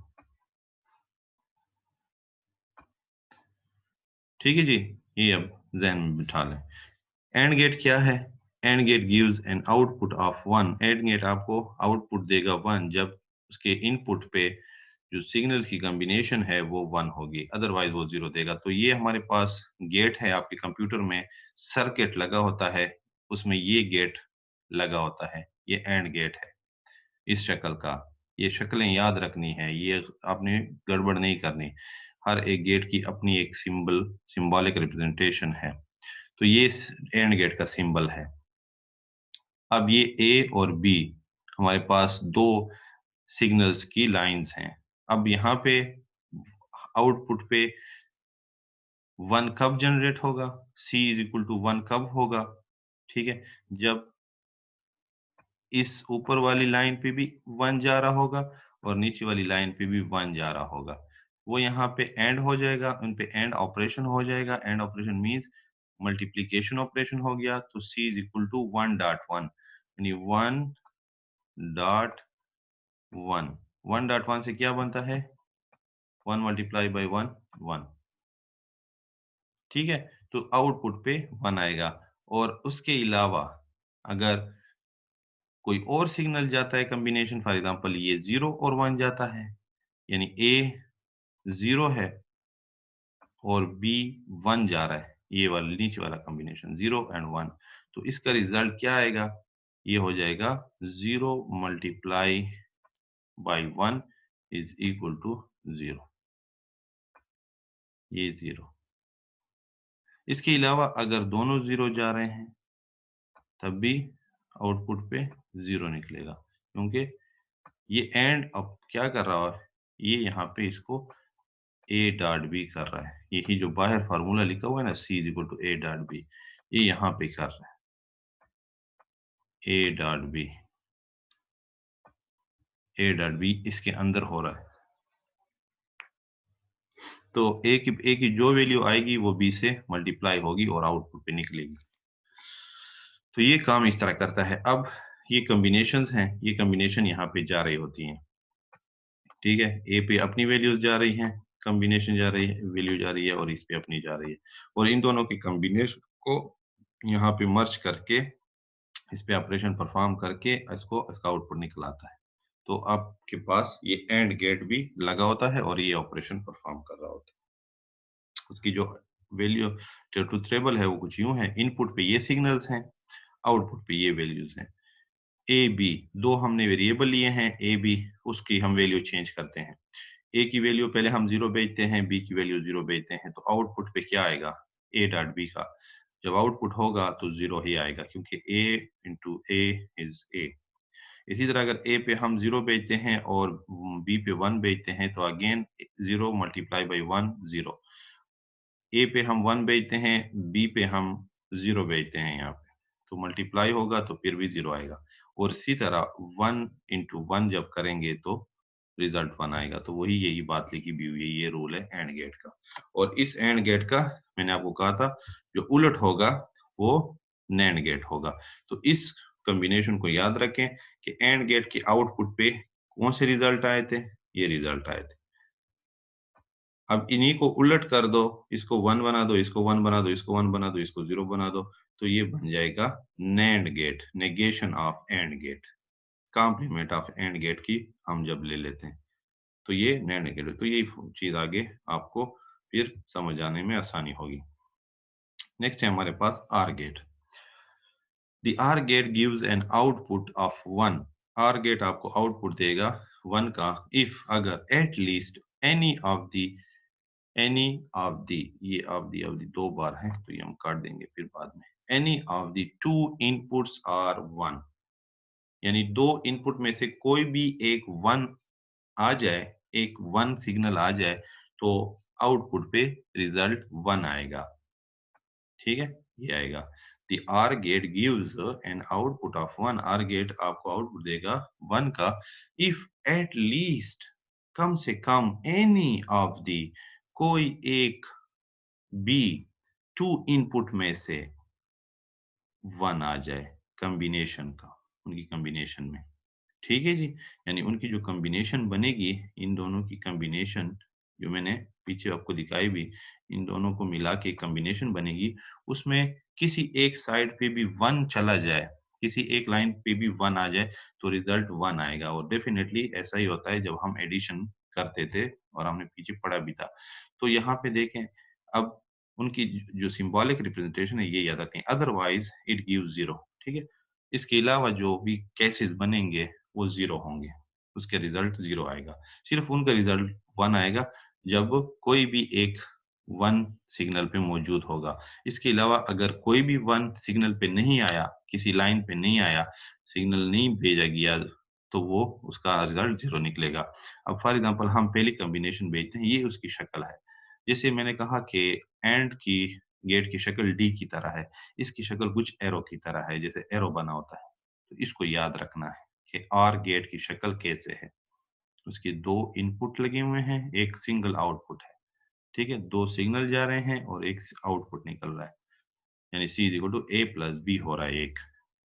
ठीक है जी, ये अब जहन में बिठा लें। एंड गेट क्या है? AND gate gives an output of 1। AND gate आपको आउटपुट देगा 1 जब उसके इनपुट पे जो सिग्नल्स की कॉम्बिनेशन है वो 1 होगी, अदरवाइज वो 0 देगा। तो ये हमारे पास गेट है, आपके कंप्यूटर में सर्किट लगा होता है, उसमें ये गेट लगा होता है, ये एंड गेट है इस शक्ल का। ये शक्लें याद रखनी है, ये आपने गड़बड़ नहीं करनी। हर एक गेट की अपनी एक सिंबॉलिक रिप्रेजेंटेशन है। तो ये एंड गेट का सिंबल है। अब ये ए और बी हमारे पास दो सिग्नल्स की लाइंस हैं। अब यहाँ पे आउटपुट पे 1 कब जनरेट होगा? C इज इक्वल टू 1 कब होगा? ठीक है, जब इस ऊपर वाली लाइन पे भी 1 जा रहा होगा और नीचे वाली लाइन पे भी 1 जा रहा होगा। वो यहाँ पे एंड हो जाएगा, उन पे एंड ऑपरेशन हो जाएगा। AND operation means multiplication operation हो गया। तो C is equal to 1 dot 1, यानी 1 डॉट 1। 1 डॉट 1 से क्या बनता है? 1 मल्टीप्लाई बाई 1 1। ठीक है, तो आउटपुट पे 1 आएगा। और उसके अलावा अगर कोई और सिग्नल जाता है कॉम्बिनेशन, फॉर एग्जांपल ये 0 और 1 जाता है, यानी ए 0 है और बी 1 जा रहा है, ये वाला नीचे वाला कॉम्बिनेशन 0 एंड 1, तो इसका रिजल्ट क्या आएगा? ये हो जाएगा 0 multiply by 1 is equal to 0, ये 0। इसके अलावा अगर दोनों 0 जा रहे हैं तब भी आउटपुट पे 0 निकलेगा, क्योंकि ये एंड अब क्या कर रहा है, ये यहाँ पे इसको ए डॉट बी कर रहा है। यही जो बाहर फार्मूला लिखा हुआ है ना, C is equal to A dot B, ये यहाँ पे कर रहा है। A dot B, A dot B इसके अंदर हो रहा है। तो ए की जो वैल्यू आएगी वो बी से मल्टीप्लाई होगी और आउटपुट पे निकलेगी। तो ये काम इस तरह करता है। अब ये कॉम्बिनेशंस हैं, ये कॉम्बिनेशन यहाँ पे जा रही होती हैं। ठीक है, ए पे अपनी वैल्यूज जा रही हैं, कॉम्बिनेशन जा रही है, वैल्यू जा रही है, और इस पे अपनी जा रही है, और इन दोनों के कॉम्बिनेशन को यहाँ पे मर्ज करके इस पे ऑपरेशन परफॉर्म करके इसको इसका आउटपुट निकल आता है। तो आपके पास ये एंड गेट भी लगा होता है और ये ऑपरेशन परफॉर्म कर रहा होता है। उसकी जो वैल्यू जो ट्रुथ टेबल है वो कुछ यूं है, इनपुट पे ये सिग्नल्स हैं, आउटपुट पे ये वैल्यूज हैं। ए बी दो हमने वेरिएबल लिए हैं, ए बी, उसकी हम वैल्यू चेंज करते हैं। ए की वैल्यू पहले हम 0 भेजते हैं, बी की वैल्यू 0 भेजते हैं, तो आउटपुट पे क्या आएगा? ए डॉट बी का, जब आउटपुट होगा तो 0 ही आएगा क्योंकि ए इंटू ए इज ए। इसी तरह अगर ए पे हम 0 भेजते हैं और बी पे 1 भेजते हैं तो अगेन 0 मल्टीप्लाई बाई 1 0। ए पे हम 1 भेजते हैं, बी पे हम 0 भेजते हैं यहाँ पे, तो मल्टीप्लाई होगा तो फिर भी 0 आएगा। और इसी तरह 1 इंटू 1 जब करेंगे तो रिजल्ट 1 आएगा। तो वही यही बात लिखी भी हुई है, ये रूल है एंड गेट का। और इस एंड गेट का मैंने आपको कहा था जो उलट होगा वो नैंड गेट होगा। तो इस कॉम्बिनेशन को याद रखें कि एंड गेट के आउटपुट पे कौन से रिजल्ट आए थे, ये रिजल्ट आए थे। अब इन्हीं को उलट कर दो, इसको 1 बना दो, इसको 1 बना दो, इसको 1 बना दो, इसको 0 बना दो, तो ये बन जाएगा NAND gate, negation of AND gate, complement of AND gate की हम जब ले लेते हैं तो ये नैंड गेट है। तो यही चीज आगे आपको फिर समझ आने में आसानी होगी। नेक्स्ट है हमारे पास or gate. The OR gate gives an output of 1. OR gate आपको आउटपुट देगा 1 का if अगर at least any of the ये of the दो बार है तो ये हम काट देंगे फिर बाद में। Any of the two inputs are 1, यानी दो इनपुट में से कोई भी एक 1 आ जाए, एक 1 सिग्नल आ जाए तो आउटपुट पे रिजल्ट 1 आएगा। ठीक है, ये आएगा। The OR gate gives an output of 1. OR gate आपको आउटपुट देगा 1 का if at least कम से कम any of the कोई एक बी टू इनपुट में से 1 आ जाए कॉम्बिनेशन का, उनकी कॉम्बिनेशन में। ठीक है जी, यानी उनकी जो कॉम्बिनेशन बनेगी, इन दोनों की कॉम्बिनेशन जो मैंने पीछे आपको दिखाई भी, इन दोनों को मिला के कॉम्बिनेशन बनेगी, उसमें किसी एक साइड पे भी 1 चला जाए, किसी एक लाइन पे भी 1 आ जाए तो रिजल्ट 1 आएगा। और डेफिनेटली ऐसा ही होता है जब हम एडिशन करते थे और हमने पीछे पढ़ा भी था। तो यहाँ पे देखें, अब उनकी जो सिंबॉलिक रिप्रेजेंटेशन है ये याद रखें, अदरवाइज इट गिव्स 0। ठीक है, इसके अलावा जो भी केसेस बनेंगे वो 0 होंगे, उसके रिजल्ट 0 आएगा। सिर्फ उनका रिजल्ट 1 आएगा जब कोई भी एक 1 सिग्नल पे मौजूद होगा। इसके अलावा अगर कोई भी 1 सिग्नल पे नहीं आया, किसी लाइन पे नहीं आया, सिग्नल नहीं भेजा गया, तो वो उसका रिजल्ट 0 निकलेगा। अब फॉर एग्जांपल हम पहली कॉम्बिनेशन भेजते हैं, ये उसकी शक्ल है। जैसे मैंने कहा कि एंड की गेट की शक्ल डी की तरह है, इसकी शक्ल कुछ एरो की तरह है, जैसे एरो बना होता है। तो इसको याद रखना है कि आर गेट की शक्ल कैसे है। उसके 2 इनपुट लगे हुए हैं, एक सिंगल आउटपुट है। ठीक है, 2 सिग्नल जा रहे हैं और एक आउटपुट निकल रहा है, यानी C is equal to A plus B हो रहा है एक।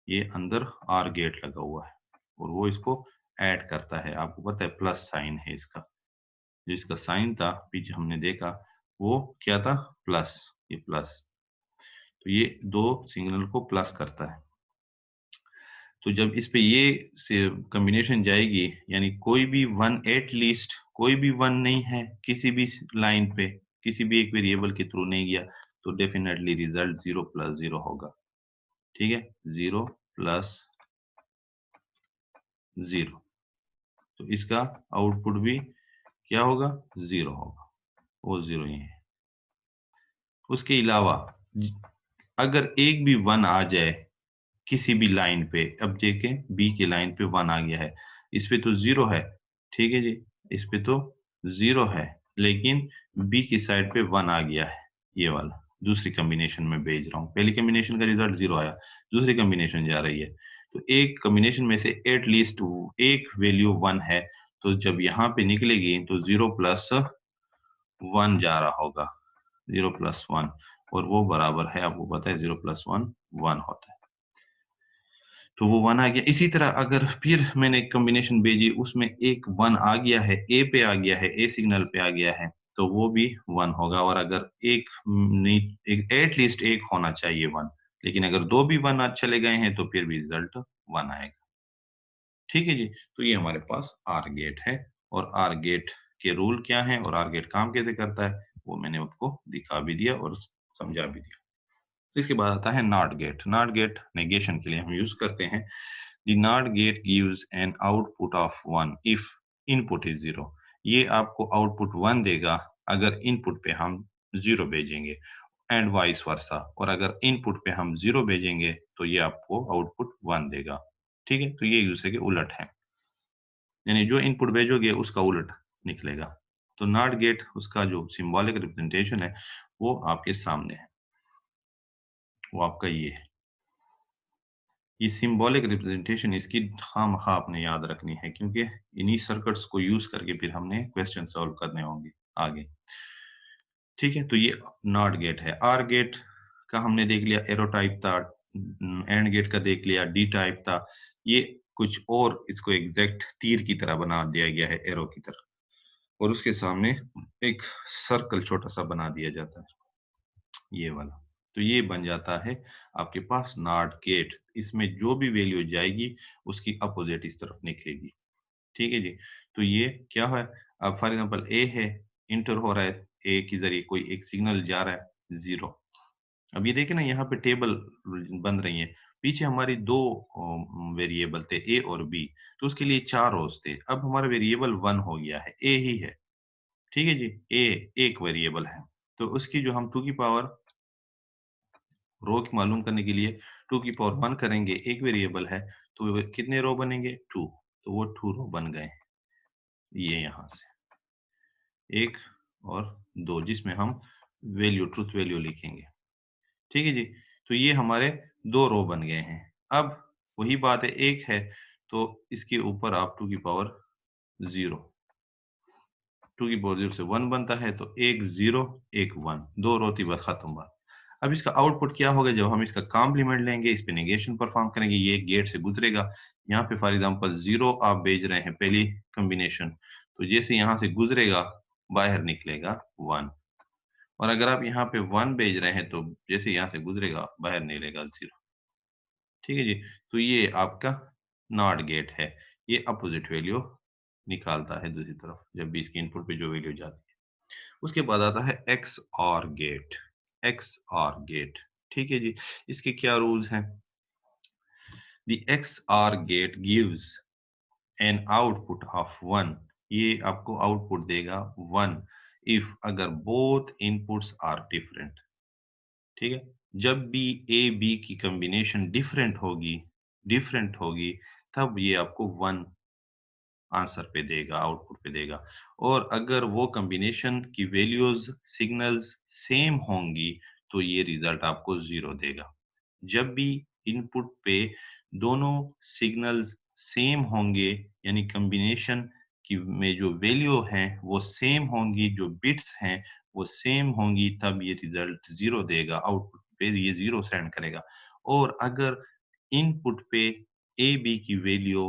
ये अंदर आर गेट लगा हुआ है और वो इसको ऐड करता है। आपको पता है प्लस साइन है इसका, जो इसका साइन था पीछे हमने देखा वो क्या था, प्लस, ये प्लस। तो ये 2 सिग्नल को प्लस करता है। तो जब इस पे ये से कॉम्बिनेशन जाएगी, यानी कोई भी 1 एट लीस्ट कोई भी 1 नहीं है किसी भी लाइन पे, किसी भी एक वेरिएबल के थ्रू नहीं गया, तो डेफिनेटली रिजल्ट 0 प्लस 0 होगा। ठीक है, 0 प्लस 0, तो इसका आउटपुट भी क्या होगा, 0 होगा, वो 0 ही है। उसके अलावा अगर एक भी 1 आ जाए किसी भी लाइन पे, अब देखें बी की लाइन पे 1 आ गया है, इस पे तो 0 है। ठीक है जी, इस पे तो 0 है, लेकिन बी की साइड पे 1 आ गया है, ये वाला दूसरी कॉम्बिनेशन में भेज रहा हूँ। पहली कॉम्बिनेशन का रिजल्ट 0 आया, दूसरी कॉम्बिनेशन जा रही है, तो एक कॉम्बिनेशन में से एट लीस्ट एक वैल्यू 1 है, तो जब यहाँ पे निकलेगी तो 0 प्लस 1 जा रहा होगा, 0 प्लस 1, और वो बराबर है, आपको पता है 0 प्लस 1 1 होता है। तो वो 1 आ गया। इसी तरह अगर फिर मैंने एक कॉम्बिनेशन भेजी, उसमें एक 1 आ गया है, ए पे आ गया है, ए सिग्नल पे आ गया है, तो वो भी 1 होगा। और अगर एक नहीं, एक एटलीस्ट एक होना चाहिए 1, लेकिन अगर 2 भी 1 चले गए हैं तो फिर भी रिजल्ट 1 आएगा। ठीक है जी, तो ये हमारे पास आर गेट है। और आर गेट के रूल क्या हैं और आर गेट काम कैसे करता है वो मैंने आपको दिखा भी दिया और समझा भी दिया। तो इसके बाद आता है not gate. NOT gate negation के लिए हम यूज करते हैं। The NOT gate gives an output of 1 if input is 0. ये आपको आउटपुट 1 देगा अगर इनपुट पे हम 0 भेजेंगे। And vice versa. और अगर इनपुट पे हम 0 भेजेंगे तो ये आपको आउटपुट 1 देगा। ठीक है, तो ये एक दूसरे के उलट है, यानी जो इनपुट भेजोगे उसका उलट निकलेगा। तो नॉट गेट उसका जो सिंबॉलिक रिप्रेजेंटेशन है वो आपके सामने है, वो आपका ये है। ये सिंबॉलिक रिप्रेजेंटेशन इसकी खामखा आपने याद रखनी है, क्योंकि इन्हीं सर्किट्स को यूज करके फिर हमने क्वेश्चन सॉल्व करने होंगे आगे। ठीक है, तो ये नॉट गेट है। आर गेट का हमने देख लिया, एरो टाइप था। एंड गेट का देख लिया, डी टाइप था। ये कुछ और इसको एग्जैक्ट तीर की तरह बना दिया गया है, एरो की तरह, और उसके सामने एक सर्कल छोटा सा बना दिया जाता है, ये वाला। तो ये बन जाता है आपके पास नॉट गेट। इसमें जो भी वैल्यू जाएगी उसकी अपोजिट इस तरफ निकलेगी। ठीक है जी। तो ये क्या है, अब फॉर एग्जांपल ए है, इंटर हो रहा है, ए के जरिए कोई एक सिग्नल जा रहा है 0। अब ये देखिए ना, यहाँ पे टेबल बन रही है। पीछे हमारी दो वेरिएबल थे, ए और बी, तो उसके लिए 4 रोज थे। अब हमारा वेरिएबल 1 हो गया है, ए ही है। ठीक है जी, ए एक वेरिएबल है, तो उसकी जो हम टू की पावर रो की मालूम करने के लिए 2 की पावर 1 करेंगे, एक वेरिएबल है, तो वो कितने रो बनेंगे, 2। तो वो 2 रो बन गए, ये यहाँ से 1 और 2, जिसमें हम वैल्यू, ट्रुथ वैल्यू लिखेंगे। ठीक है जी। तो ये हमारे 2 रो बन गए हैं। अब वही बात है, 1 है तो इसके ऊपर आप 2 की पावर 0, 2 की पावर 0 से 1 बनता है, तो 1 0 1 1, 2 रोती बात खत्म बात। अब इसका आउटपुट क्या होगा, जब हम इसका कॉम्प्लीमेंट लेंगे, इस पे नेगेशन परफॉर्म करेंगे, ये गेट से गुजरेगा। यहाँ पे फॉर एग्जांपल 0 आप भेज रहे हैं पहली कॉम्बिनेशन, तो जैसे यहाँ से गुजरेगा बाहर निकलेगा 1। और अगर आप यहाँ पे 1 भेज रहे हैं तो जैसे यहाँ से गुजरेगा बाहर निकलेगा 0। ठीक है जी। तो ये आपका नॉट गेट है, ये अपोजिट वैल्यू निकालता है दूसरी तरफ, जब भी इसके इनपुट पे जो वैल्यू जाती है। उसके बाद आता है एक्स और गेट। एक्स और गेट, ठीक है जी। इसके क्या रूल्स हैं? The XOR gate gives an output of 1। ये आपको आउटपुट देगा 1 इफ अगर बोथ इनपुट्स आर डिफरेंट। ठीक है, जब भी ए बी की कॉम्बिनेशन डिफरेंट होगी तब ये आपको 1 आंसर पे देगा, आउटपुट पे देगा। और अगर वो कॉम्बिनेशन की वैल्यूज, सिग्नल्स सेम होंगी तो ये रिजल्ट आपको 0 देगा। जब भी इनपुट पे दोनों सिग्नल्स सेम होंगे, यानी कॉम्बिनेशन की में जो वैल्यू हैं वो सेम होंगी, जो बिट्स हैं वो सेम होंगी, तब ये रिजल्ट 0 देगा, आउटपुट पे ये 0 सेंड करेगा। और अगर इनपुट पे ए बी की वैल्यू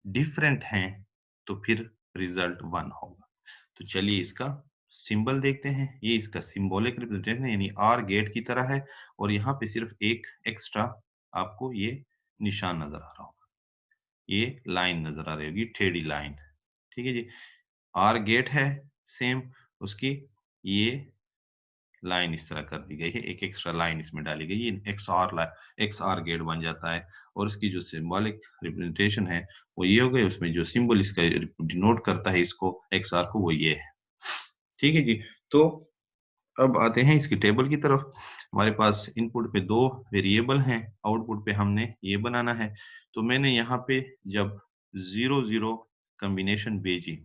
डिफरेंट हैं तो फिर रिजल्ट 1 होगा। तो चलिए इसका सिंबल देखते हैं। ये इसका सिंबॉलिक रिप्रेजेंटेशन है, यानी आर गेट की तरह है, और यहाँ पे सिर्फ एक एक्स्ट्रा आपको ये निशान नजर आ रहा होगा, ये लाइन नजर आ रही होगी, टेढ़ी लाइन। ठीक है जी। आर गेट है सेम, उसकी ये लाइन इस तरह कर दी गई है, एक एक्स्ट्रा लाइन इसमें डाली गई है, एक्स आर गेट बन जाता है। और इसकी जो सिंबॉलिक रिप्रेजेंटेशन है वो ये हो गई, उसमें जो सिंबल इसका डिनोट करता है इसको एक्स आर को, वो ये है। ठीक है जी। तो अब आते हैं इसकी टेबल की तरफ। हमारे पास इनपुट पे 2 वेरिएबल हैं, आउटपुट पे हमने ये बनाना है। तो मैंने यहाँ पे जब 0 0 कॉम्बिनेशन भेजी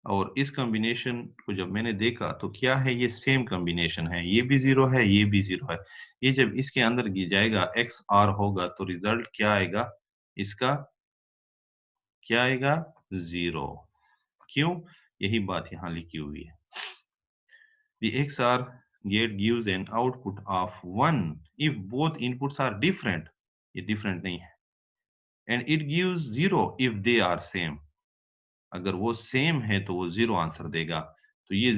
और इस कॉम्बिनेशन को जब मैंने देखा तो क्या है, ये सेम कॉम्बिनेशन है, ये भी 0 है, ये भी 0 है। ये जब इसके अंदर जाएगा, एक्स आर होगा, तो रिजल्ट क्या आएगा, इसका क्या आएगा, 0। क्यों? यही बात यहाँ लिखी हुई है। The XOR gate gives an output of 1 if both inputs are different. ये different नहीं है। And it gives 0 if they are same. अगर वो सेम है तो वो 0 आंसर देगा। तो ये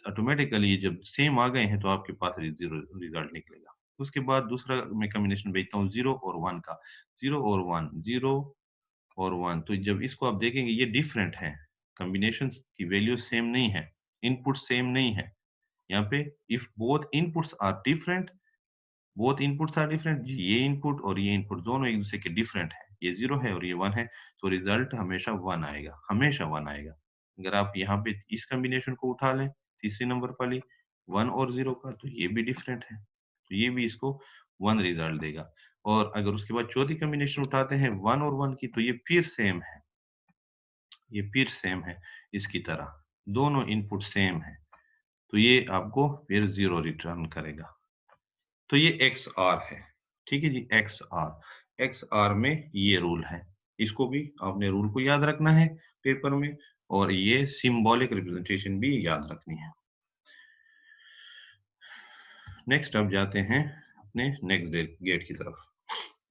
ऑटोमेटिकली जब सेम आ गए हैं तो आपके पास 0 रिजल्ट निकलेगा। उसके बाद दूसरा मैं कॉम्बिनेशन भेजता हूँ 0 और 1 का। 0 और 1, 0 और 1, तो जब इसको आप देखेंगे ये डिफरेंट है, कॉम्बिनेशंस की वैल्यू सेम नहीं है, इनपुट सेम नहीं है। यहाँ पे if both inputs are different, ये इनपुट और ये इनपुट दोनों एक दूसरे के डिफरेंट है, ये 0 है और ये 1 है, तो रिजल्ट हमेशा 1 आएगा, हमेशा 1 आएगा। अगर आप यहाँ पे इस कॉम्बिनेशन को उठा लें, तीसरे नंबर वाली, 1 और 0 का, तो ये भी डिफरेंट है, तो ये भी इसको 1 रिजल्ट देगा। और अगर उसके बाद चौथी कॉम्बिनेशन उठाते हैं 1 और 1 की, तो ये फिर सेम है, ये फिर सेम है इसकी तरह, दोनों इनपुट सेम है, तो ये आपको फिर 0 रिटर्न करेगा। तो ये XR है, ठीक है जी, XR। XR में ये रूल है, इसको भी आपने रूल को याद रखना है पेपर में, और ये सिंबॉलिक रिप्रेजेंटेशन भी याद रखनी है। नेक्स्ट अब जाते हैं अपने नेक्स्ट गेट की तरफ,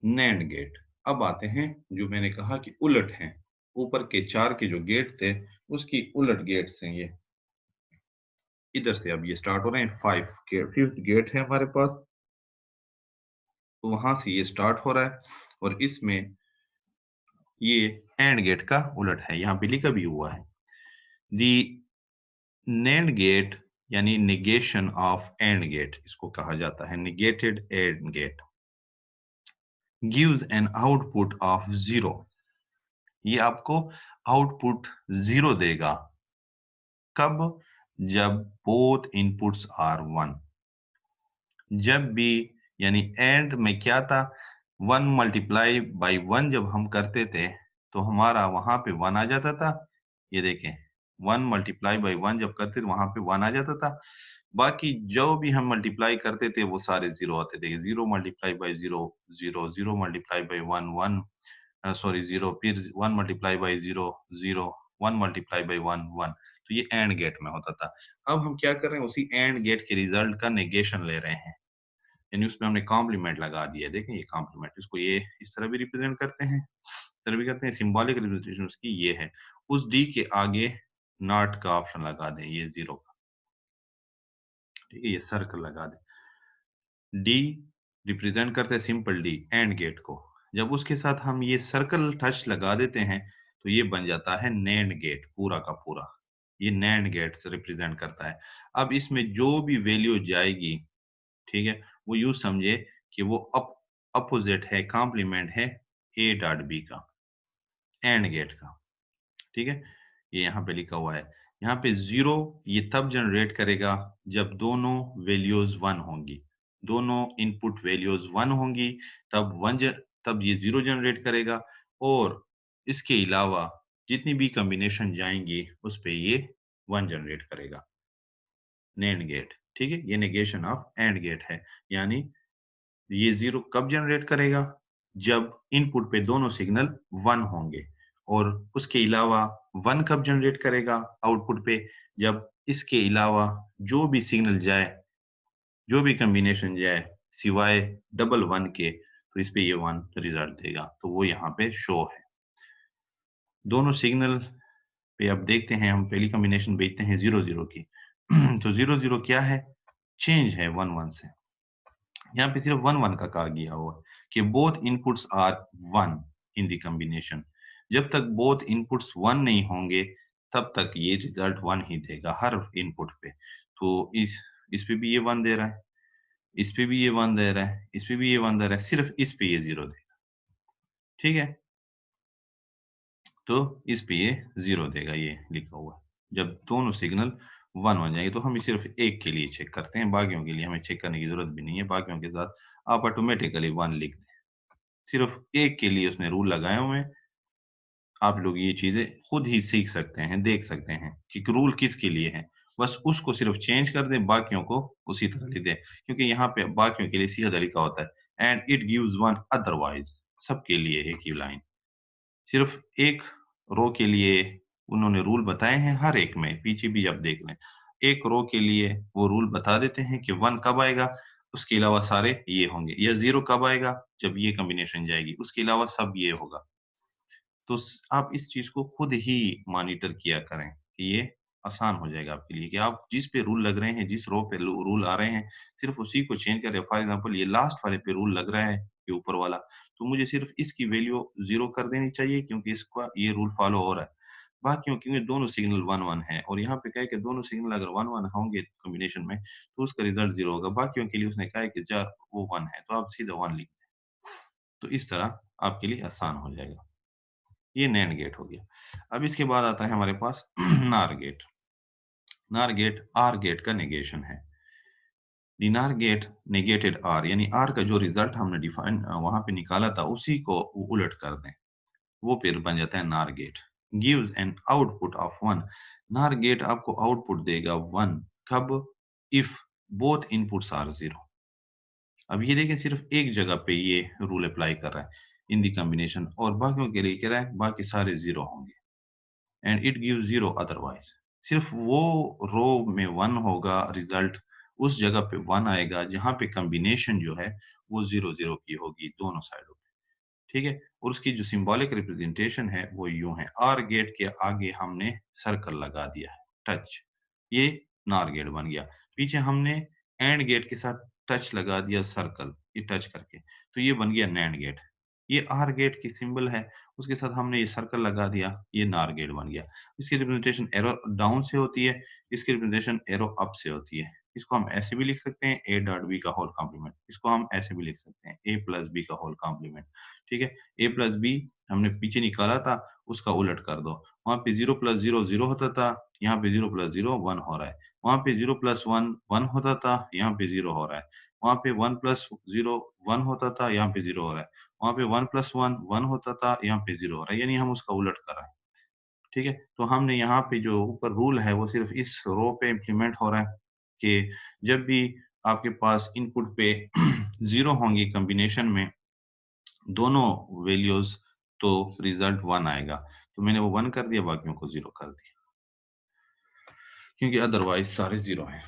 नैंड गेट। अब आते हैं जो मैंने कहा कि उलट हैं, ऊपर के 4 के जो गेट थे उसकी उलट गेट्स हैं ये। इधर से अब ये स्टार्ट हो रहे हैं 5 गेट, 5th गेट है हमारे पास, तो वहां से ये स्टार्ट हो रहा है, और इसमें ये एंड गेट का उलट है, यहाँ पे लिखा भी हुआ है। दी NAND गेट यानी नेगेशन ऑफ एंड गेट इसको कहा जाता है, negated AND gate gives an output of 0। ये आपको आउटपुट 0 देगा, कब? जब बोथ इनपुट्स आर 1। जब भी, यानी एंड में क्या था, 1 मल्टीप्लाई बाई 1 जब हम करते थे तो हमारा वहां पे 1 आ जाता था। ये देखें, 1 मल्टीप्लाई बाई 1 जब करते थे वहां पे 1 आ जाता था। बाकी जो भी हम मल्टीप्लाई करते थे वो सारे 0 आते थे। 0 multiply by 0 0, 0 multiply by 1 1, sorry 0, फिर 1 मल्टीप्लाई बाई 0 0, 1 मल्टीप्लाई बाई 1 1। तो ये एंड गेट में होता था। अब हम क्या कर रहे हैं, उसी एंड गेट के रिजल्ट का नेगेशन ले रहे हैं, यानी उसमें हमने कॉम्प्लीमेंट लगा दिया। देखें ये कॉम्प्लीमेंट, इसको ये इस तरह भी रिप्रेजेंट करते हैं, इस तरह भी करते हैं। सिंबॉलिक रिप्रेजेंटेशन उसकी ये है, उस डी के आगे नॉट का ऑप्शन लगा दें, ये 0 का, ठीक है, ये सर्कल लगा दें। डी रिप्रेजेंट करते हैं सिंपल डी, एंड गेट को। जब उसके साथ हम ये सर्कल टच लगा देते हैं तो ये बन जाता है नैंड गेट, पूरा का पूरा। ये नैंड गेट से रिप्रेजेंट करता है। अब इसमें जो भी वैल्यू जाएगी, ठीक है, वो यूँ समझे कि वो अपोजिट है, कॉम्प्लीमेंट है ए डॉट बी का, एंड गेट का, ठीक है। ये यहाँ पे लिखा हुआ है, यहाँ पे 0 ये तब जनरेट करेगा जब दोनों वैल्यूज 1 होंगी, दोनों इनपुट वैल्यूज 1 होंगी, तब तब ये 0 जनरेट करेगा। और इसके अलावा जितनी भी कॉम्बिनेशन जाएंगी उस पे ये 1 जनरेट करेगा, नैंड गेट, ठीक है। ये नेगेशन ऑफ एंड गेट है, यानी ये 0 कब जनरेट करेगा, जब इनपुट पे दोनों सिग्नल 1 होंगे। और उसके अलावा 1 कब जनरेट करेगा आउटपुट पे, जब इसके अलावा जो भी सिग्नल जाए, जो भी कॉम्बिनेशन जाए सिवाय डबल 1 के, तो इस पे ये 1 रिजल्ट देगा, तो वो यहाँ पे शो है। दोनों सिग्नल पे अब देखते हैं, हम पहली कॉम्बिनेशन देखते हैं 0 0 की। तो 0 0 क्या है, चेंज है 1 1 से। यहाँ पे सिर्फ 1 1 का कहा गया हुआ है कि both inputs are 1 in the combination. जब तक बोथ इनपुट्स 1 नहीं होंगे तब तक ये रिजल्ट 1 ही देगा हर इनपुट पे। तो इस पे भी ये 1 दे रहा है, इस पे भी ये 1 दे रहा है, इस पे भी ये 1 दे रहा है, सिर्फ इस पे ये 0 देगा, ठीक है। तो इस पे ये 0 देगा, ये लिखा हुआ है। जब दोनों सिग्नल 1 हो जाएंगे, तो हम सिर्फ एक के लिए चेक करते हैं, बाकियों के लिए हमें चेक करने की जरूरत भी नहीं है। बाकियों के साथ आप ऑटोमेटिकली 1 लिख दें, सिर्फ एक के लिए उसने रूल लगाए हुए हैं। आप लोग ये चीजें खुद ही सीख सकते हैं, देख सकते हैं कि रूल किसके लिए है, बस उसको सिर्फ चेंज कर दें, बाकियों को उसी तरह लिख दें। क्योंकि यहाँ पे बाकियों के लिए सीधा तरीका होता है, and it gives one otherwise, सबके लिए एक ही लाइन। सिर्फ एक रो के लिए उन्होंने रूल बताए हैं, हर एक में पीछे भी आप देख लें, एक रो के लिए वो रूल बता देते हैं कि 1 कब आएगा, उसके अलावा सारे ये होंगे, या 0 कब आएगा जब ये कॉम्बिनेशन जाएगी, उसके अलावा सब ये होगा। तो आप इस चीज को खुद ही मॉनिटर किया करें कि ये आसान हो जाएगा आपके लिए, कि आप जिस पे रूल लग रहे हैं, जिस रो पे रूल आ रहे हैं, सिर्फ उसी को चेंज करें। फॉर एग्जांपल ये लास्ट वाले पे रूल लग रहा है, ये ऊपर वाला, तो मुझे सिर्फ इसकी वैल्यू 0 कर देनी चाहिए क्योंकि इसका ये रूल फॉलो हो रहा है। बाकियों क्योंकि दोनों सिग्नल 1 1 है, और यहाँ पे क्या है कि दोनों सिग्नल अगर 1 1 होंगे कॉम्बिनेशन में तो उसका रिजल्ट 0 होगा। बाकियों के लिए उसने कहा है कि जा वो 1 है, तो आप सीधा 1 लिख दें। तो इस तरह आपके लिए आसान हो जाएगा। ये नैंड गेट हो गया। अब इसके बाद आता है हमारे पास नार गेट। नार गेट आर गेट का नेगेशन है। द नार गेट नेगेटेड आर, यानी आर का जो रिजल्ट हमने डिफाइन वहां पे निकाला था उसी को उलट कर दें, वो फिर बन जाता है NOR gate. Gives an output of 1, NOR gate आपको आउटपुट देगा 1, कब? If both inputs are 0। अब ये देखें सिर्फ एक जगह पे ये रूल अप्लाई कर रहा है इन दी कॉम्बिनेशन, और बाकियों के लिए कह रहा है बाकी सारे 0 होंगे एंड इट गिव्स 0 अदरवाइज। सिर्फ वो रो में 1 होगा रिजल्ट, उस जगह पे 1 आएगा जहाँ पे कॉम्बिनेशन जो है वो 0 0 की होगी दोनों साइडों पे, ठीक है? और उसकी जो सिंबॉलिक रिप्रेजेंटेशन है वो यूँ है, आर गेट के आगे हमने सर्कल लगा दिया है, टच, ये नॉर गेट बन गया। पीछे हमने एंड गेट के साथ टच लगा दिया सर्कल, ये टच करके, तो ये बन गया नैंड गेट। ये आर गेट की सिंबल है, उसके साथ हमने ये सर्कल लगा दिया, ये नॉर गेट बन गया। इसकी रिप्रेजेंटेशन एरो डाउन से होती है, इसकी रिप्रेजेंटेशन एरो अप से होती है। इसको हम ऐसे भी लिख सकते हैं a डॉट b का होल कॉम्प्लीमेंट, इसको हम ऐसे भी लिख सकते हैं a प्लस b का होल कॉम्प्लीमेंट, ठीक है? a प्लस b हमने पीछे निकाला था, उसका उलट कर दो। वहाँ पे 0 प्लस 0 0 होता था, यहाँ पे 0 प्लस 0 1 हो रहा है। वहाँ पे 0 प्लस 1 1 होता था, यहाँ पे 0 हो रहा है। वहाँ पे 1 प्लस 0 1 होता था, यहाँ पे 0 हो रहा है। वहाँ पे 1 प्लस 1 1 होता था, यहाँ पे 0 हो रहा है, यानी हम उसका उलट कर रहे हैं, ठीक है? तो हमने यहाँ पे जो ऊपर रूल है वो सिर्फ इस रो पे इम्प्लीमेंट हो रहा है कि जब भी आपके पास इनपुट पे 0 होंगी कॉम्बिनेशन में दोनों वैल्यूज़, तो रिजल्ट 1 आएगा। तो मैंने वो 1 कर दिया, बाकियों को 0 कर दिया, क्योंकि अदरवाइज़ सारे 0 हैं।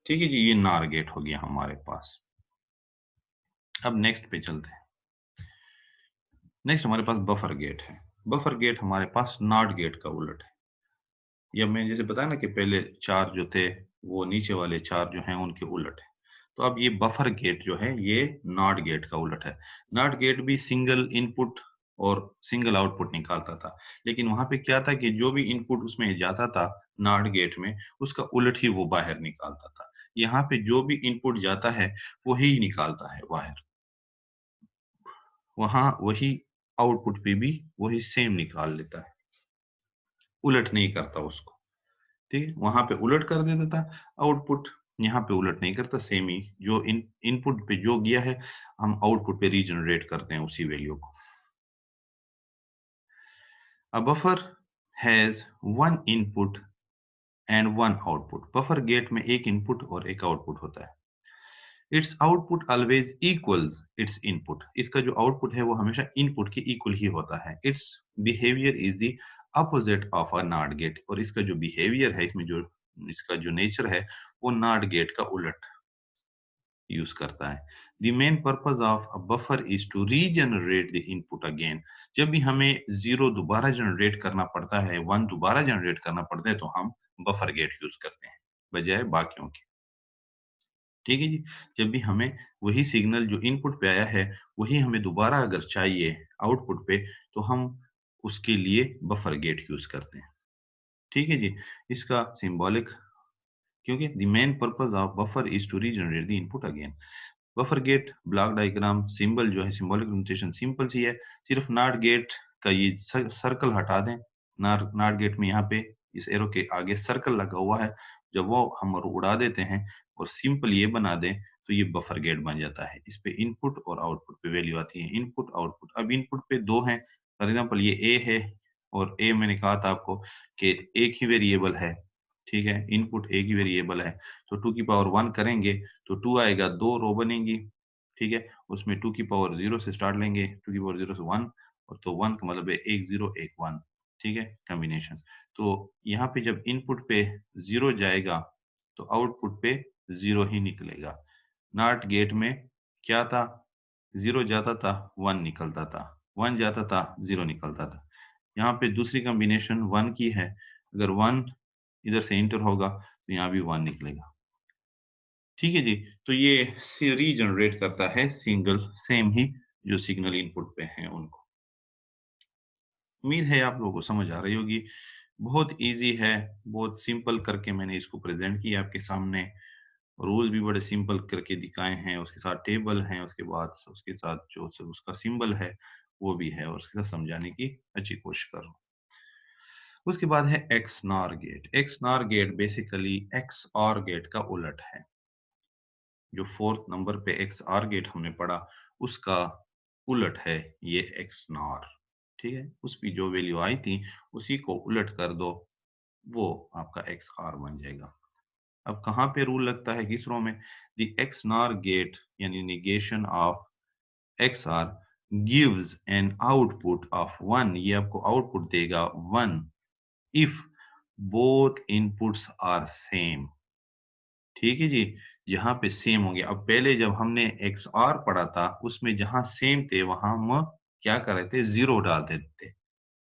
ठीक है जी, ये नॉर गेट हो गया हमारे पास। अब नेक्स्ट पे चलते हैं। नेक्स्ट हमारे पास बफर गेट है। बफर गेट हमारे पास नॉट गेट का उलट है। या मैं जैसे बताया ना कि पहले 4 जो थे, वो नीचे वाले 4 जो हैं उनके उलट है। तो अब ये बफर गेट जो है ये नॉट गेट का उलट है। नॉट गेट भी सिंगल इनपुट और सिंगल आउटपुट निकालता था, लेकिन वहां पे क्या था कि जो भी इनपुट उसमें जाता था नॉट गेट में, उसका उलट ही वो बाहर निकालता था। यहाँ पे जो भी इनपुट जाता है वही निकालता है बाहर, वहां वही आउटपुट पे भी वही सेम निकाल लेता है, उलट नहीं करता उसको। ठीक है? वहाँ पे उलट कर देता था आउटपुट, यहाँ पे उलट नहीं करता, सेम ही जो इनपुट पे जो गया है हम आउटपुट पे रीजनरेट करते हैं उसी वैल्यू को। A buffer has one input and one output. Buffer gate में एक इनपुट और एक आउटपुट होता है। Its output always equals its input, इसका जो आउटपुट है वो हमेशा इनपुट के इक्वल ही होता है। It's behaviour is the opposite of a not gate, और इसका जो बिहेवियर है, इसमें जो इसका जो नेचर है वो नॉट गेट का उलट यूज करता है। The main purpose of a buffer is to regenerate the input again. जब भी हमें 0 दोबारा जनरेट करना पड़ता है, 1 दोबारा जनरेट करना पड़ता है, तो हम बफर गेट यूज करते हैं बजाय बाकियों के। ठीक है जी? जब भी हमें वही सिग्नल जो इनपुट पे आया है, वही हमें दोबारा अगर चाहिए आउटपुट पे, तो हम उसके लिए बफर गेट यूज़ करते हैं। ठीक है जी? इसका सिंबॉलिक, क्योंकि the main purpose of buffer is to regenerate the input again. Buffer gate block diagram symbol जो है, सिंबॉलिक रिप्रेजेंटेशन सिंपल सी है। सिर्फ नॉट गेट का ये सर्कल हटा दें। नॉट गेट में यहाँ पे इस एरो के आगे सर्कल लगा हुआ है, जब वो हम उड़ा देते हैं और सिंपल ये बना दें, तो ये बफर गेट बन जाता है। इस पे इनपुट और आउटपुट पे वैल्यू आती है, इनपुट आउटपुट। अब इनपुट पे दो हैं, फॉर एग्जाम्पल ये ए है, और ए मैंने कहा था आपको कि एक ही वेरिएबल है, ठीक है? इनपुट एक ही वेरिएबल है, तो 2 की पावर 1 करेंगे तो 2 आएगा, 2 रो बनेंगी, ठीक है? उसमें 2 की पावर 0 से स्टार्ट लेंगे, 2 की पावर 0 से 1, और तो 1 का मतलब है 1 0 1 1, ठीक है? कॉम्बिनेशन। तो यहाँ पे जब इनपुट पे 0 जाएगा, तो आउटपुट पे 0 ही निकलेगा। नॉट गेट में क्या था? 0 जाता था, 1 निकलता था, 1 जाता था, 0 निकलता था। यहाँ पे दूसरी कॉम्बिनेशन 1 की है, अगर 1 इधर से एंटर होगा, तो यहाँ भी 1 निकलेगा। ठीक है जी? तो ये सी रीजनरेट करता है सिंगल सेम ही जो सिग्नल इनपुट पे हैं उनको। उम्मीद है आप लोगों को समझ आ रही होगी। बहुत ईज़ी है, बहुत सिंपल करके मैंने इसको प्रेज़ेंट किया आपके सामने। रूल भी बड़े सिंपल करके दिखाए हैं, उसके साथ टेबल हैं, उसके बाद उसके साथ जो उसका सिंबल है, वो भी है, और उसके साथ समझाने की अच्छी कोशिश कर रहा हूँ। उसके बाद है XNOR gate. XNOR gate basically XOR gate का उलट है। जो 4th नंबर पे XR गेट हमने पढ़ा, उसका उलट है ये XNOR, ठीक है? उसकी जो वैल्यू आई थी, उसी को उलट कर दो, वो आपका XR बन जाएगा। अब कहाँ पे रूल लगता है किस रो में? द XNOR गेट यानी negation of XR gives an output of 1, ये आपको आउटपुट देगा 1 if both inputs are same, ठीक है जी? यहाँ पे सेम हो गया। अब पहले जब हमने XOR पढ़ा था, उसमें जहाँ सेम थे, वहाँ हम क्या कर रहे थे? 0 डाल देते थे।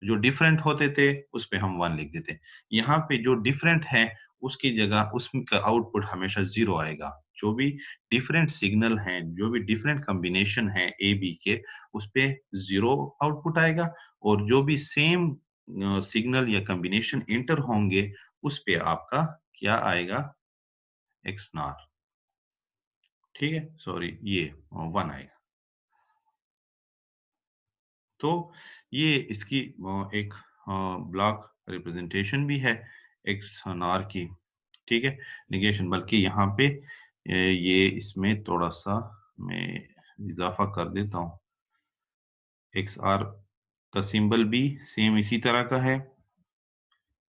जो डिफरेंट होते थे, उस पे हम 1 लिख देते। यहाँ पे जो डिफरेंट है, उसकी जगह उसका आउटपुट हमेशा 0 आएगा। जो भी डिफरेंट सिग्नल हैं, जो भी डिफरेंट कॉम्बिनेशन है ए, बी के, उस पे 0 आउटपुट आएगा और जो भी सेम सिग्नल या कॉम्बिनेशन एंटर होंगे, उस पे आपका क्या आएगा? XNOR, ठीक है? सॉरी ये 1 आएगा। तो ये इसकी एक ब्लॉक रिप्रेजेंटेशन भी है XNOR की, ठीक है? नेगेशन बल्कि यहाँ पे ये इसमें थोड़ा-सा मैं इज़ाफ़ा कर देता हूँ। XR का सिंबल भी सेम इसी तरह का है।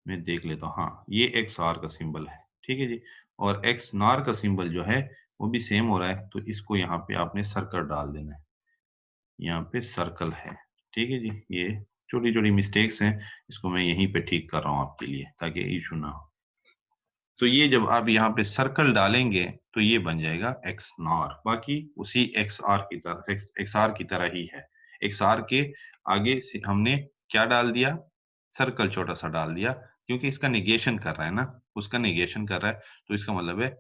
मैं देख लेता हूँ, हाँ, ये XR का सिंबल है, ठीक है जी? और XNOR का सिंबल जो है, वो भी सेम हो रहा है, तो इसको यहाँ पे आपने सर्कल डाल देना है। यहाँ पे सर्कल है, ठीक है जी? ये छोटी-छोटी मिस्टेक्स हैं, इसको मैं यहीं पे ठीक कर रहा हूँ आपके लिए, ताकि इश्यू ना हो। तो ये जब आप यहाँ पे सर्कल डालेंगे, तो ये बन जाएगा XNOR, बाकी उसी XR की तरह ही है। XR के आगे से हमने क्या डाल दिया? सर्कल छोटा-सा डाल दिया, क्योंकि इसका नेगेशन कर रहा है ना, उसका नेगेशन कर रहा है, तो इसका मतलब है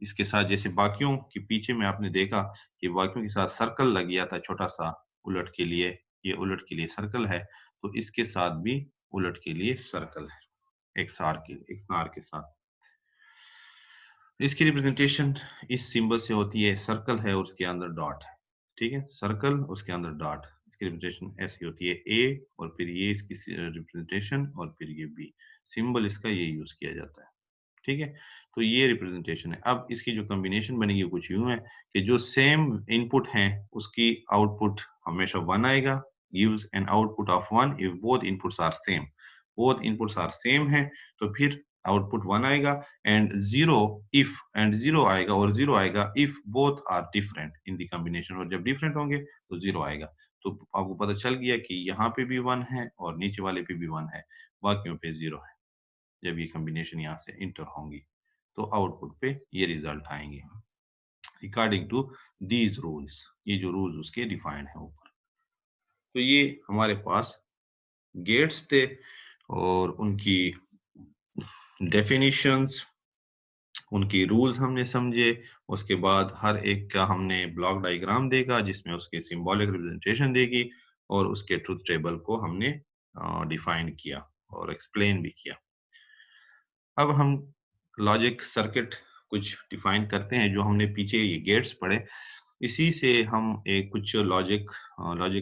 इसके साथ जैसे बाकियों के पीछे में आपने देखा कि बाकियों के साथ सर्कल लग गया था छोटा-सा उलट के लिए, ये उलट के लिए सर्कल है, तो इसके साथ भी उलट के लिए सर्कल है, XR के साथ। इसकी रिप्रेजेंटेशन इस सिंबल से होती है, सर्कल है और उसके अंदर डॉट है, ठीक है? सर्कल उसके अंदर डॉट, इसकी रिप्रेजेंटेशन ऐसी होती है ए और फिर ये इसकी रिप्रेजेंटेशन और फिर ये बी, सिंबल इसका ये यूज़ किया जाता है। ठीक है? तो ये रिप्रेजेंटेशन है। अब इसकी जो कॉम्बिनेशन बनेगी वो कुछ यूँ है कि जो सेम इनपुट हैं, उसकी आउटपुट हमेशा 1 आएगा, gives an output of 1 if both inputs are same. Both inputs are same हैं, तो फिर आउटपुट 1 आएगा एंड 0 इफ एंड 0 आएगा और 0 आएगा if both are different in the combination, और जब डिफरेंट होंगे तो 0 आएगा। तो आपको पता चल गया कि यहाँ पे भी 1 है और नीचे वाले पे भी 1 है, बाकियों पे 0 है। जब ये कॉम्बिनेशन यहाँ से इंटर होंगी, तो आउटपुट पे ये रिजल्ट आएंगे अकॉर्डिंग टू दीज रूल्स, ये जो रूल्स उसके डिफाइंड है ऊपर। तो ये हमारे पास गेट्स थे और उनकी डेफिनेशंस, उनकी रूल्स हमने समझे। उसके बाद हर एक का हमने ब्लॉक डायग्राम देखा जिसमें उसके सिंबॉलिक रिप्रेजेंटेशन देगी और उसके ट्रुथ टेबल को हमने डिफाइन किया और एक्सप्लेन भी किया। अब हम लॉजिक सर्किट कुछ डिफाइन करते हैं, जो हमने पीछे ये गेट्स पढ़े, इसी से हम एक कुछ लॉजिक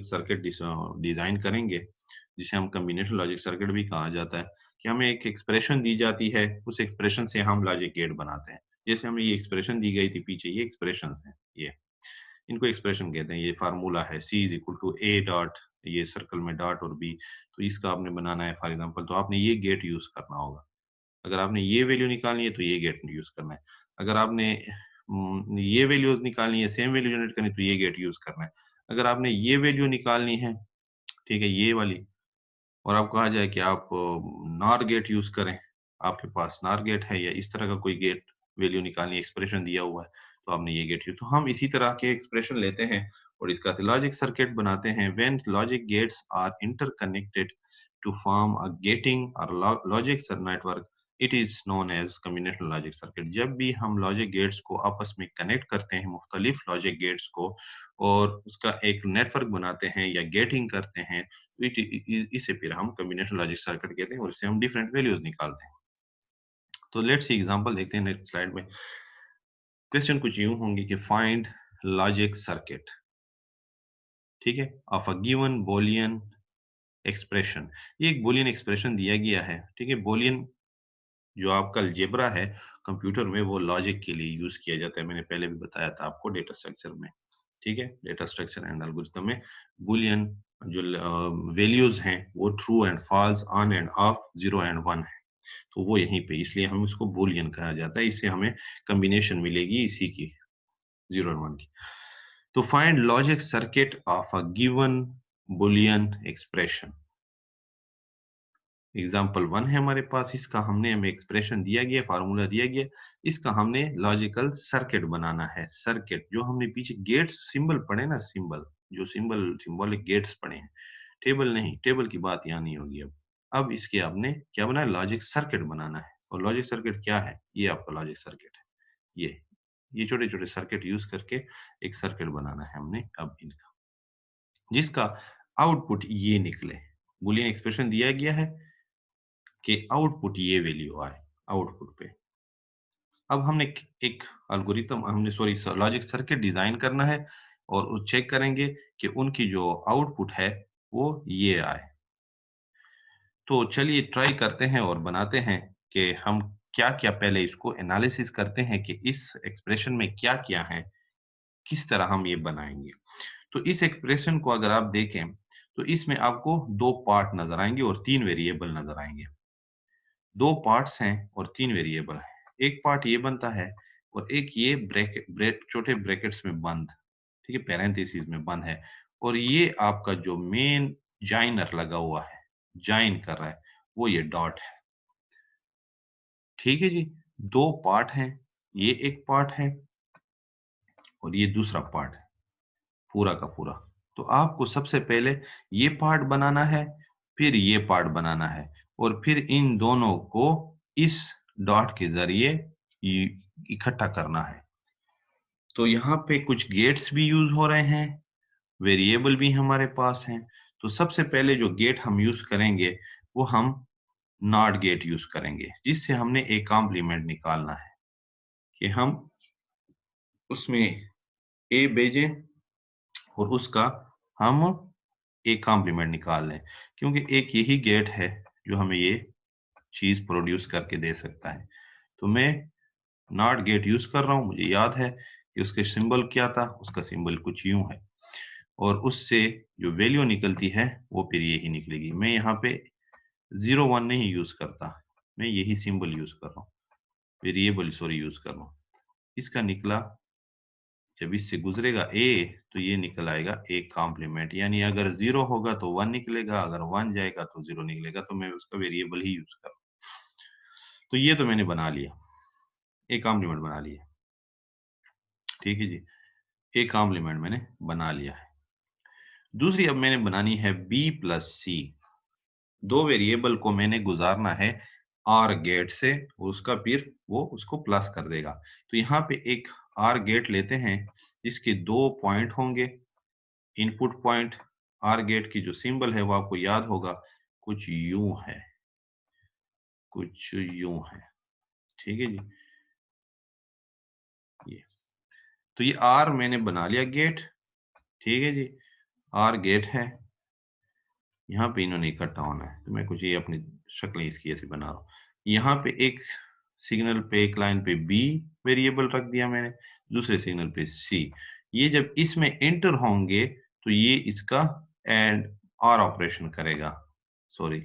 सर्किट डिजाइन करेंगे, जिसे हम कॉम्बिनेशन लॉजिक सर्किट भी कहा जाता है। कि हमें एक एक्सप्रेशन दी जाती है, उस एक्सप्रेशन से हम लॉजिक गेट बनाते हैं। जैसे हमें ये एक्सप्रेशन दी गई थी पीछे, ये एक्सप्रेशंस हैं, ये इनको एक्सप्रेशन कहते हैं। ये फार्मूला है C is equal to A dot, ये सर्कल में डॉट और B, तो इसका आपने बनाना है फॉर एग्जांपल, तो आपने ये गेट यूज करना होगा। अगर आपने ये वैल्यू निकालनी है तो ये गेट यूज करना है। अगर आपने ये वैल्यूज निकालनी है, सेम वैल्यू जनरेट करनी है, तो ये गेट यूज करना है। अगर आपने ये वैल्यू निकालनी है, ठीक है, ये वाली, और आपको कहा जाए कि आप नॉर गेट यूज करें, आपके पास नॉर गेट है या इस तरह का कोई गेट वैल्यू निकालनी, एक्सप्रेशन दिया हुआ है, तो आपने ये गेट यूज, तो हम इसी तरह के एक्सप्रेशन लेते हैं और इसका लॉजिक सर्किट बनाते हैं। When logic gates are interconnected to form a gating or logic network, it is known as combinational logic circuit. जब भी हम लॉजिक गेट्स को आपस में कनेक्ट करते हैं, मुख्तलिफ लॉजिक गेट्स को, और उसका एक नेटवर्क बनाते हैं या गेटिंग करते हैं, इसे फिर हम कॉम्बिनेशन लॉजिक सर्किट कहते हैं और इससे हम डिफरेंट वैल्यूज निकालते हैं। तो लेट्स सी एग्जांपल देखते हैं नेक्स्ट स्लाइड में। क्वेश्चन कुछ यूं होंगे कि फाइंड लॉजिक सर्किट, ठीक है, of a given Boolean expression. ये एक बूलियन एक्सप्रेशन दिया गया है, ठीक है। बूलियन जो आपका अलजेब्रा है कंप्यूटर में, वो लॉजिक के लिए यूज किया जाता है। मैंने पहले भी बताया था आपको डेटा स्ट्रक्चर में, ठीक है। डेटा स्ट्रक्चर एंड एल्गोरिथम में बुलियन जो वैल्यूज हैं वो true and false, on and off, zero and one है। तो वो यहीं पे, इसलिए हम उसको बुलियन कहा जाता है। इससे हमें कॉम्बिनेशन मिलेगी इसी की, जीरो एंड वन की। तो find logic circuit of a given Boolean expression. Example 1 है हमारे पास, इसका हमने हमें एक्सप्रेशन दिया गया, फार्मूला दिया गया, इसका हमने लॉजिकल सर्किट बनाना है। सर्किट जो हमने पीछे गेट सिंबल पढ़े ना, सिंबल जो सिंबॉलिक गेट्स पढ़े हैं, टेबल नहीं, टेबल की बात यहाँ नहीं होगी अब इसके आपने क्या बनाया, लॉजिक सर्किट बनाना है। और लॉजिक सर्किट क्या है, ये आपका लॉजिक सर्किट है। ये छोटे छोटे सर्किट यूज करके एक सर्किट बनाना है हमने अब इनका, जिसका आउटपुट ये निकले। बुलियन एक्सप्रेशन दिया गया है कि आउटपुट ये वैल्यू आए आउटपुट पे। अब हमने एक एल्गोरिथम, हमने सॉरी लॉजिक सर्किट डिजाइन करना है और वो चेक करेंगे कि उनकी जो आउटपुट है वो ये आए। तो चलिए ट्राई करते हैं और बनाते हैं कि हम क्या-क्या, पहले इसको एनालिसिस करते हैं कि इस एक्सप्रेशन में क्या-क्या है, किस तरह हम ये बनाएँगे। तो इस एक्सप्रेशन को अगर आप देखें, तो इसमें आपको 2 पार्ट नज़र आएँगे और 3 वेरिएबल नज़र आएँगे। 2 पार्ट्स हैं और 3 वेरिएबल हैं। एक पार्ट ये बनता है और एक ये छोटे ब्रैकेट्स में बंद, ठीक है, पैरेंथेसिस में बंद है। और ये आपका जो मेन जॉइनर लगा हुआ है, जॉइन कर रहा है, वो ये डॉट है। ठीक है जी, 2 पार्ट हैं, ये एक पार्ट है और ये दूसरा पार्ट है, पूरा का पूरा। तो आपको सबसे पहले ये पार्ट बनाना है, फिर ये पार्ट बनाना है और फिर इन दोनों को इस डॉट के ज़रिए इकट्ठा करना है। तो यहाँ पे कुछ गेट्स भी यूज़ हो रहे हैं, वेरिएबल भी हमारे पास हैं। तो सबसे पहले जो गेट हम यूज़ करेंगे, वो हम नॉट गेट यूज़ करेंगे, जिससे हमने एक कॉम्प्लीमेंट निकालना है कि हम उसमें ए भेजें और उसका हम एक कॉम्प्लीमेंट निकाल लें, क्योंकि एक यही गेट है जो हमें ये चीज़ प्रोड्यूस करके दे सकता है। तो मैं नॉट गेट यूज़ कर रहा हूँ, मुझे याद है कि उसके सिंबल क्या था, उसका सिंबल कुछ यूँ है और उससे जो वैल्यू निकलती है वो फिर यही निकलेगी। मैं यहाँ पे 01 नहीं यूज़ करता, मैं यही सिंबल यूज़ कर रहा हूँ, वेरिएबल सॉरी यूज़ कर रहा हूँ। इसका निकला, जब इससे गुजरेगा ए, तो ये निकल आएगा एक कॉम्प्लीमेंट, यानी अगर 0 होगा तो 1 निकलेगा, अगर 1 जाएगा तो 0 निकलेगा, तो मैं उसका वेरिएबल ही यूज़ कर रहा हूँ। तो ये तो मैंने बना लिया, एक कॉम्प्लीमेंट बना लिया। ठीक है जी, एक कॉम्प्लीमेंट मैंने बना लिया है। दूसरी अब मैंने बनानी है बी प्लस सी। 2 वेरिएबल को मैंने गुजारना है ऑर गेट से, उसका फिर वो उसको प्लस कर देगा। तो यहाँ पे एक ऑर गेट लेते हैं जिसके 2 पॉइंट होंगे, इनपुट पॉइंट। ऑर गेट की जो सिंबल है वो आपको याद होगा, कुछ यूं है, कुछ यूं है। ठीक है जी, ये तो ये आर मैंने बना लिया गेट। ठीक है जी, आर गेट है, यहाँ पे इन्होंने इकट्ठा होना है, तो मैं कुछ ये अपनी शक्ल इसकी ऐसी बना रहा हूँ। यहाँ पे एक सिग्नल पे, एक लाइन पे बी वेरिएबल रख दिया मैंने, दूसरे सिग्नल पे सी। ये जब इसमें एंटर होंगे तो ये इसका एंड और ऑपरेशन करेगा, सॉरी,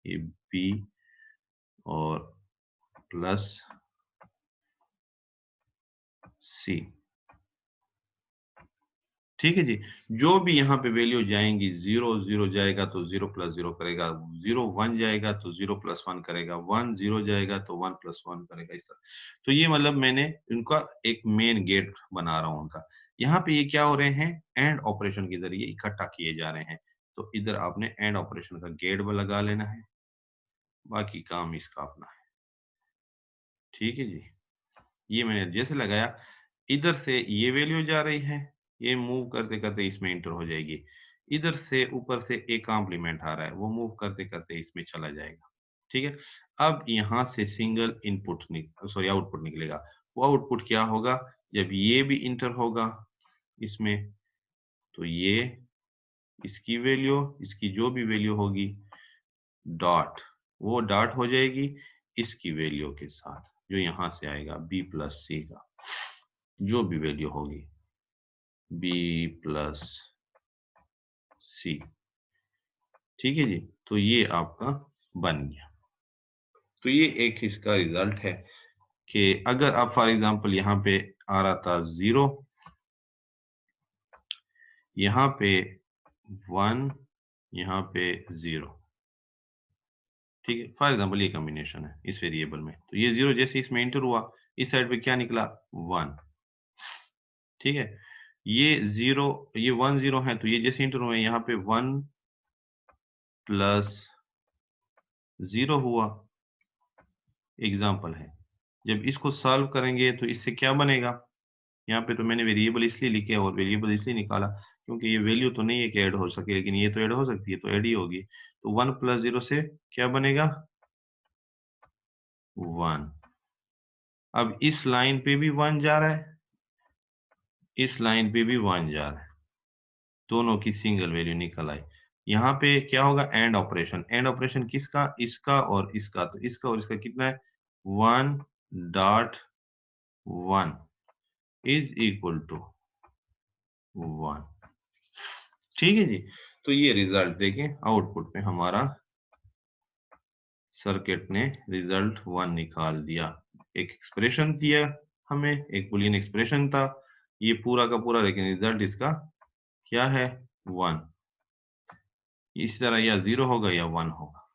ये बी और प्लस सी। ठीक है जी, जो भी यहाँ पे वैल्यू जाएंगी, 0 जाएगा तो 0 प्लस 0 करेगा, 1 जाएगा तो 0 प्लस 1 करेगा, 0 जाएगा तो 1 प्लस 1 करेगा, इस तरह। तो ये मतलब मैंने इनका एक मेन गेट बना रहा हूँ उनका। यहाँ पे ये क्या हो रहे हैं, एंड ऑपरेशन के जरिए इकट्ठा किए जा रहे हैं। तो इधर आपने एंड ऑपरेशन का गेट लगा लेना है, बाकी काम इसका अपना है। ठीक है जी, ये मैंने जैसे लगाया, इधर से ये वैल्यू जा रही है, ये मूव करते करते इसमें इंटर हो जाएगी। इधर से ऊपर से एक कॉम्प्लीमेंट आ रहा है, वो मूव करते करते इसमें चला जाएगा। ठीक है, अब यहाँ से सिंगल इनपुट सॉरी आउटपुट निकलेगा। वो आउटपुट क्या होगा, जब ये भी इंटर होगा इसमें, तो ये इसकी वैल्यू, इसकी जो भी वैल्यू होगी, डॉट, वो डॉट हो जाएगी। इसकी वैल्यू के साथ, जो यहां से आएगा b प्लस सी का जो भी वैल्यू होगी b प्लस सी। ठीक है जी, तो ये आपका बन गया। तो ये एक इसका रिजल्ट है कि अगर आप फॉर एग्जांपल यहाँ पे आ रहा था 0, यहाँ पे 1, यहाँ पे 0, ठीक है, फॉर एग्जांपल ये कॉम्बिनेशन है इस वेरिएबल में, तो ये 0 जैसे इसमें एंटर हुआ, इस साइड पे क्या निकला 1, ठीक है। ये 0, ये 1 0 है, तो ये जैसे एंटर हुए यहाँ पे 1 प्लस 0 हुआ, एग्जाम्पल है। जब इसको सॉल्व करेंगे तो इससे क्या बनेगा, यहाँ पे तो मैंने वेरिएबल इसलिए लिखे और वेरिएबल इसलिए निकाला क्योंकि ये वैल्यू तो नहीं है कि ऐड हो सके, लेकिन ये तो ऐड हो सकती है, तो ऐड ही होगी। तो 1 प्लस 0 से क्या बनेगा 1। अब इस लाइन पे भी 1 जा रहा है, इस लाइन पे भी 1 जा रहा है, दोनों की सिंगल वैल्यू निकल आई। यहाँ पे क्या होगा एंड ऑपरेशन, एंड ऑपरेशन किसका, इसका और इसका, तो इसका और इसका कितना है 1 डॉट 1 इज इक्वल टू 1। ठीक है जी, तो ये रिजल्ट देखें, आउटपुट में हमारा सर्किट ने रिजल्ट 1 निकाल दिया। एक एक्सप्रेशन दिया हमें, एक बुलियन एक्सप्रेशन था ये पूरा का पूरा, लेकिन रिजल्ट इसका क्या है 1। इस तरह या 0 होगा या 1 होगा।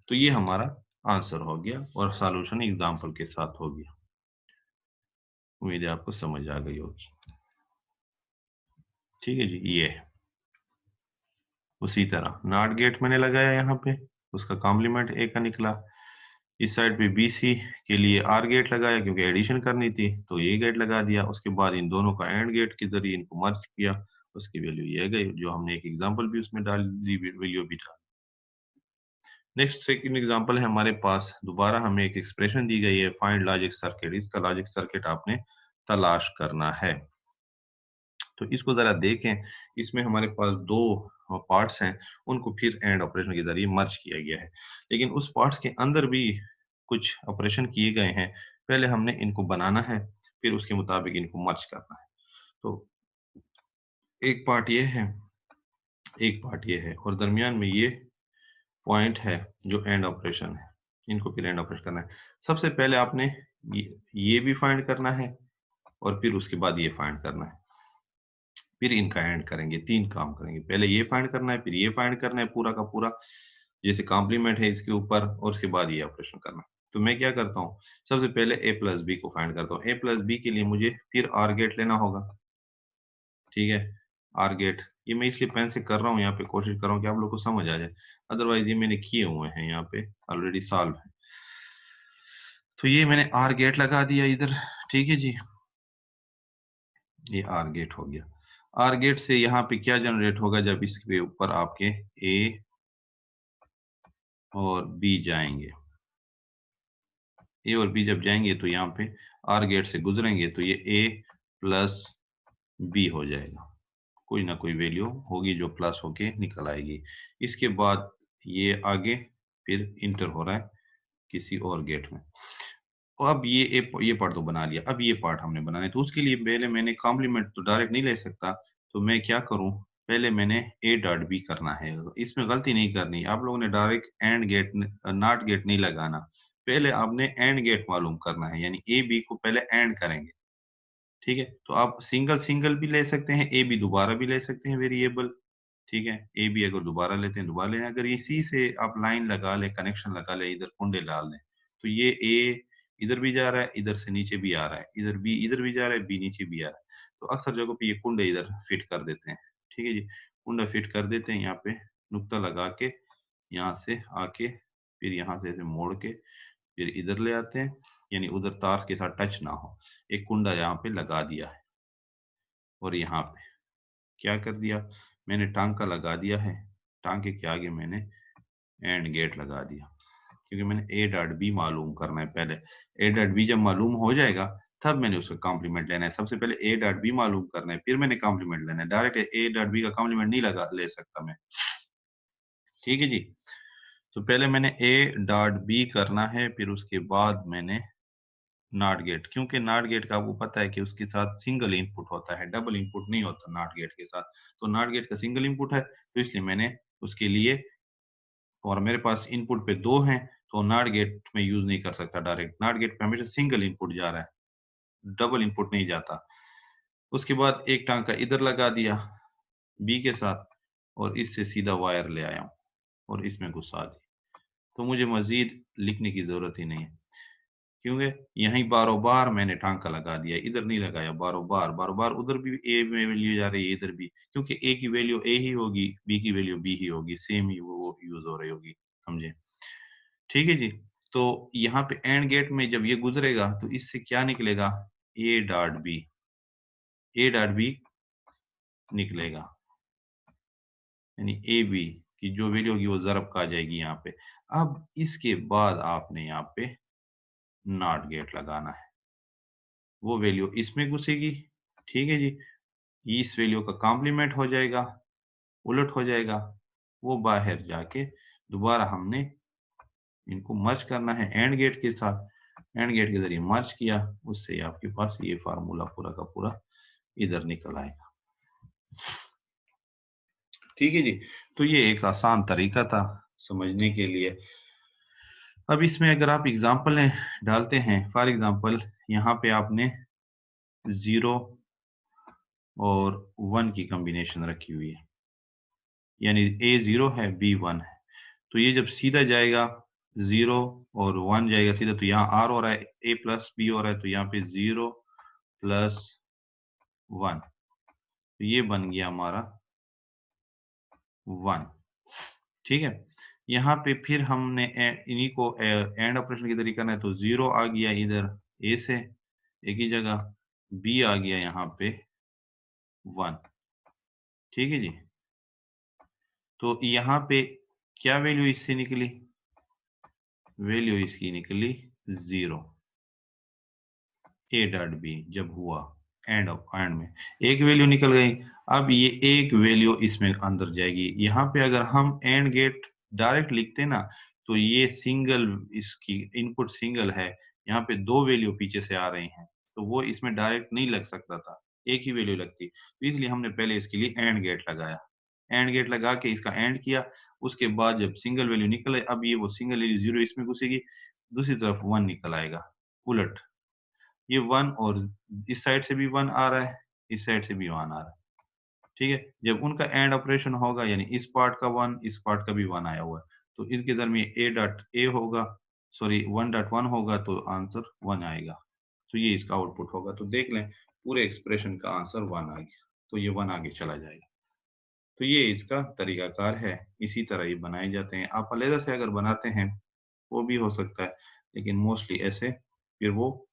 तो ये हमारा आंसर हो गया और सॉल्यूशन एग्जांपल के साथ हो गया। उम्मीद है आपको समझ आ गई होगी। ठीक है जी, ये है। उसी तरह नॉट गेट मैंने लगाया यहाँ पे, उसका कॉम्प्लीमेंट ए का निकला। इस साइड पे BC के लिए आर गेट लगाया क्योंकि एडिशन करनी थी, तो ये गेट लगा दिया। उसके बाद इन दोनों का एंड गेट के जरिए इनको मर्ज किया, उसकी वैल्यू ये गई, जो हमने एक एग्जांपल भी उसमें डाल दी, वैल्यू भी डाल। नेक्स्ट सेकंड एग्जांपल है हमारे पास, दोबारा हमें एक एक्सप्रेशन दी गई है, फाइंड लॉजिक सर्किट। इसका लॉजिक सर्किट आपने तलाश करना है। तो इसको जरा देखें, इसमें हमारे पास दो पार्ट्स हैं, उनको फिर एंड ऑपरेशन के जरिए मर्ज किया गया है, लेकिन उस पार्ट्स के अंदर भी कुछ ऑपरेशन किए गए हैं। पहले हमने इनको बनाना है, फिर उसके मुताबिक इनको मर्ज करना है। तो एक पार्ट ये है, एक पार्ट ये है, और दरमियान में ये पॉइंट है जो एंड ऑपरेशन है। इनको फिर एंड ऑपरेशन करना है। सबसे पहले आपने ये भी फाइंड करना है और फिर उसके बाद ये फाइंड करना है, फिर इनका एंड करेंगे। 3 काम करेंगे, पहले ये फाइंड करना है, फिर ये फाइंड करना है पूरा का पूरा, जैसे कॉम्प्लीमेंट है इसके ऊपर, और उसके बाद ये ऑपरेशन करना है। तो मैं क्या करता हूँ, सबसे पहले a प्लस बी को फाइंड करता हूँ। a प्लस बी के लिए मुझे फिर आर गेट लेना होगा, ठीक है। आर गेट ये मैं इसलिए पेन से कर रहा हूँ, यहाँ पे कोशिश कर रहा हूँ कि आप लोग को समझ आ जाए, अदरवाइज ये मैंने किए हुए हैं यहाँ पे ऑलरेडी सॉल्व है। तो ये मैंने आर गेट लगा दिया इधर, ठीक है जी, ये आर गेट हो गया। आर गेट से यहाँ पे क्या जनरेट होगा, जब इसके ऊपर आपके ए और बी जाएंगे, ए और बी जब जाएंगे तो यहाँ पे आर गेट से गुजरेंगे, तो ये ए प्लस बी हो जाएगा। कोई ना कोई वैल्यू होगी जो प्लस होके निकल आएगी। इसके बाद ये आगे फिर इंटर हो रहा है किसी और गेट में। और अब ये पार्ट तो बना लिया, अब ये पार्ट हमने बनाना है, तो उसके लिए पहले मैंने कॉम्प्लीमेंट तो डायरेक्ट नहीं ले सकता, तो मैं क्या करूं, पहले मैंने ए डॉट बी करना है। इसमें गलती नहीं करनी, आप लोगों ने direct AND gate NOT gate नहीं लगाना, पहले आपने एंड गेट मालूम करना है, यानी ए बी को पहले एंड करेंगे। ठीक है, तो आप सिंगल सिंगल भी ले सकते हैं, ए बी दोबारा भी ले सकते हैं वेरिएबल, ठीक है। ए बी अगर दोबारा लेते हैं दोबारा लें, अगर इसी से आप लाइन लगा ले, कनेक्शन लगा ले, इधर कुंडे डाल दें, तो ये ए इधर भी जा रहा है, इधर से नीचे भी आ रहा है, इधर बी इधर भी जा रहा है, बी नीचे भी आ रहा है, तो अक्सर जगहों पे ये कुंडे इधर फिट कर देते हैं। ठीक है जी, कुंडा फिट कर देते हैं, यहाँ पे नुक्ता लगा के, यहाँ से आके फिर यहाँ से ऐसे मोड़ के फिर इधर ले आते हैं, यानी उधर तार के साथ टच ना हो। एक कुंडा यहाँ पे लगा दिया है, और यहाँ पे क्या कर दिया, मैंने टांका लगा दिया है, टांके के आगे मैंने एंड गेट लगा दिया, क्योंकि मैंने ए डॉट बी मालूम करना है पहले। ए डॉट बी जब मालूम हो जाएगा तब मैंने उसका कॉम्प्लीमेंट लेना है। सबसे पहले ए डॉट बी मालूम करना है, फिर मैंने कॉम्प्लीमेंट लेना है। डायरेक्ट ए डॉट बी का कॉम्प्लीमेंट नहीं लगा ले सकता मैं, ठीक है जी। तो पहले मैंने ए डॉट बी करना है, फिर उसके बाद मैंने नॉट गेट, क्योंकि नॉट गेट का आपको पता है कि उसके साथ सिंगल इनपुट होता है, डबल इनपुट नहीं होता नॉट गेट के साथ। तो नॉट गेट का सिंगल इनपुट है, तो इसलिए मैंने उसके लिए, और मेरे पास इनपुट पे दो हैं, तो नॉट गेट में यूज नहीं कर सकता डायरेक्ट। नॉट गेट पे हमेशा सिंगल इनपुट जा रहा है, डबल इनपुट नहीं जाता। उसके बाद एक टांका इधर लगा दिया बी के साथ, और इससे सीधा वायर ले आया हूँ और इसमें घुसा दी। तो मुझे मजीद लिखने की जरूरत ही नहीं है, क्योंकि यहीं बारों बार मैंने टांका लगा दिया, इधर नहीं लगाया। बारों बार उधर भी ए में वैल्यू जा रही है, इधर भी, क्योंकि ए की वैल्यू ए ही होगी, बी की वैल्यू बी ही होगी, सेम ही वो यूज हो रही होगी, समझे? ठीक है जी। तो यहाँ पे एंड गेट में जब ये गुजरेगा तो इससे क्या निकलेगा, A dot B, A dot B निकलेगा, यानी ए बी की जो वैल्यू होगी वो ज़रब का आ जाएगी यहाँ पे। अब इसके बाद आपने यहाँ पे नॉट गेट लगाना है, वो वैल्यू इसमें घुसेगी, ठीक है जी। इस वैल्यू का कॉम्प्लीमेंट हो जाएगा, उलट हो जाएगा, वो बाहर जाके दोबारा हमने इनको मर्ज करना है एंड गेट के साथ। एंड गेट के जरिए मर्ज किया, उससे आपके पास ये फार्मूला पूरा का पूरा इधर निकल आएगा। ठीक है जी। तो ये एक आसान तरीका था समझने के लिए। अब इसमें अगर आप एग्जांपल डालते हैं, फॉर एग्जांपल यहाँ पे आपने 0 और 1 की कॉम्बिनेशन रखी हुई है, यानी ए 0 है बी 1 है। तो ये जब सीधा जाएगा 0 और 1 जाएगा सीधा, तो यहाँ आर हो रहा है, ए प्लस बी हो रहा है, तो यहाँ पे 0 प्लस 1, तो ये बन गया हमारा 1। ठीक है। यहाँ पे फिर हमने इन्हीं को एंड ऑपरेशन की तरीका करना है, तो 0 आ गया इधर ए से एक ही जगह, बी आ गया यहाँ पे 1। ठीक है जी। तो यहाँ पे क्या वैल्यू इससे निकली, वैल्यू इसकी निकली 0, ए डॉट बी जब हुआ एंड में एक वैल्यू निकल गई। अब ये एक वैल्यू इसमें अंदर जाएगी। यहाँ पे अगर हम एंड गेट डायरेक्ट लिखते ना, तो ये सिंगल, इसकी इनपुट सिंगल है, यहाँ पे दो वैल्यू पीछे से आ रही हैं, तो वो इसमें डायरेक्ट नहीं लग सकता था, एक ही वैल्यू लगती। तो इसलिए हमने पहले इसके लिए एंड गेट लगाया, एंड गेट लगा के इसका एंड किया। उसके बाद जब सिंगल वैल्यू निकले, अब ये वो सिंगल वैल्यू 0 इसमें घुसेगी, दूसरी तरफ 1 निकल आएगा, उलट ये 1, और इस साइड से भी 1 आ रहा है, इस साइड से भी 1 आ रहा है। ठीक है। जब उनका एंड ऑपरेशन होगा, यानी इस पार्ट का 1, इस पार्ट का भी 1 आया हुआ है, तो इनके दरमियान ए डॉट ए होगा, सॉरी 1.1 होगा, तो आंसर 1 आएगा। तो ये इसका आउटपुट होगा। तो देख लें पूरे एक्सप्रेशन का आंसर 1 आ गया, तो ये 1 आगे चला जाएगा। तो ये इसका तरीकाकार है, इसी तरह ये बनाए जाते हैं। आप अलग से अगर बनाते हैं वो भी हो सकता है, लेकिन मोस्टली ऐसे, फिर वो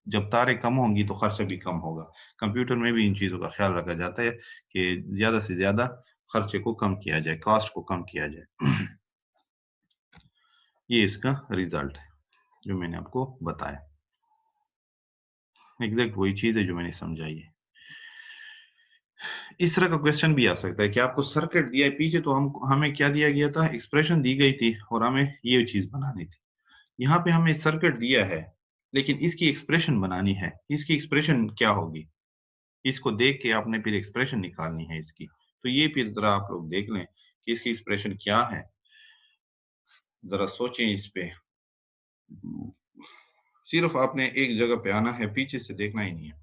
जब तारें कम होंगी तो खर्चा भी कम होगा। कंप्यूटर में भी इन चीज़ों का ख्याल रखा जाता है कि ज़्यादा से ज़्यादा खर्चे को कम किया जाए, कॉस्ट को कम किया जाए। ये इसका रिजल्ट है जो मैंने आपको बताया, एग्जैक्ट वही चीज़ है जो मैंने समझाई है। इस तरह का क्वेश्चन भी आ सकता है कि आपको सर्किट दिया है पीछे, तो हमें क्या दिया गया था, एक्सप्रेशन दी गई थी और हमें ये चीज़ बनानी थी। यहाँ पे हमें सर्किट दिया है, लेकिन इसकी एक्सप्रेशन बनानी है। इसकी एक्सप्रेशन क्या होगी, इसको देख के आपने फिर एक्सप्रेशन निकालनी है इसकी। तो ये फिर जरा आप लोग देख लें कि इसकी एक्सप्रेशन क्या है, जरा सोचें इस पे। सिर्फ आपने एक जगह पे आना है, पीछे से देखना ही नहीं है।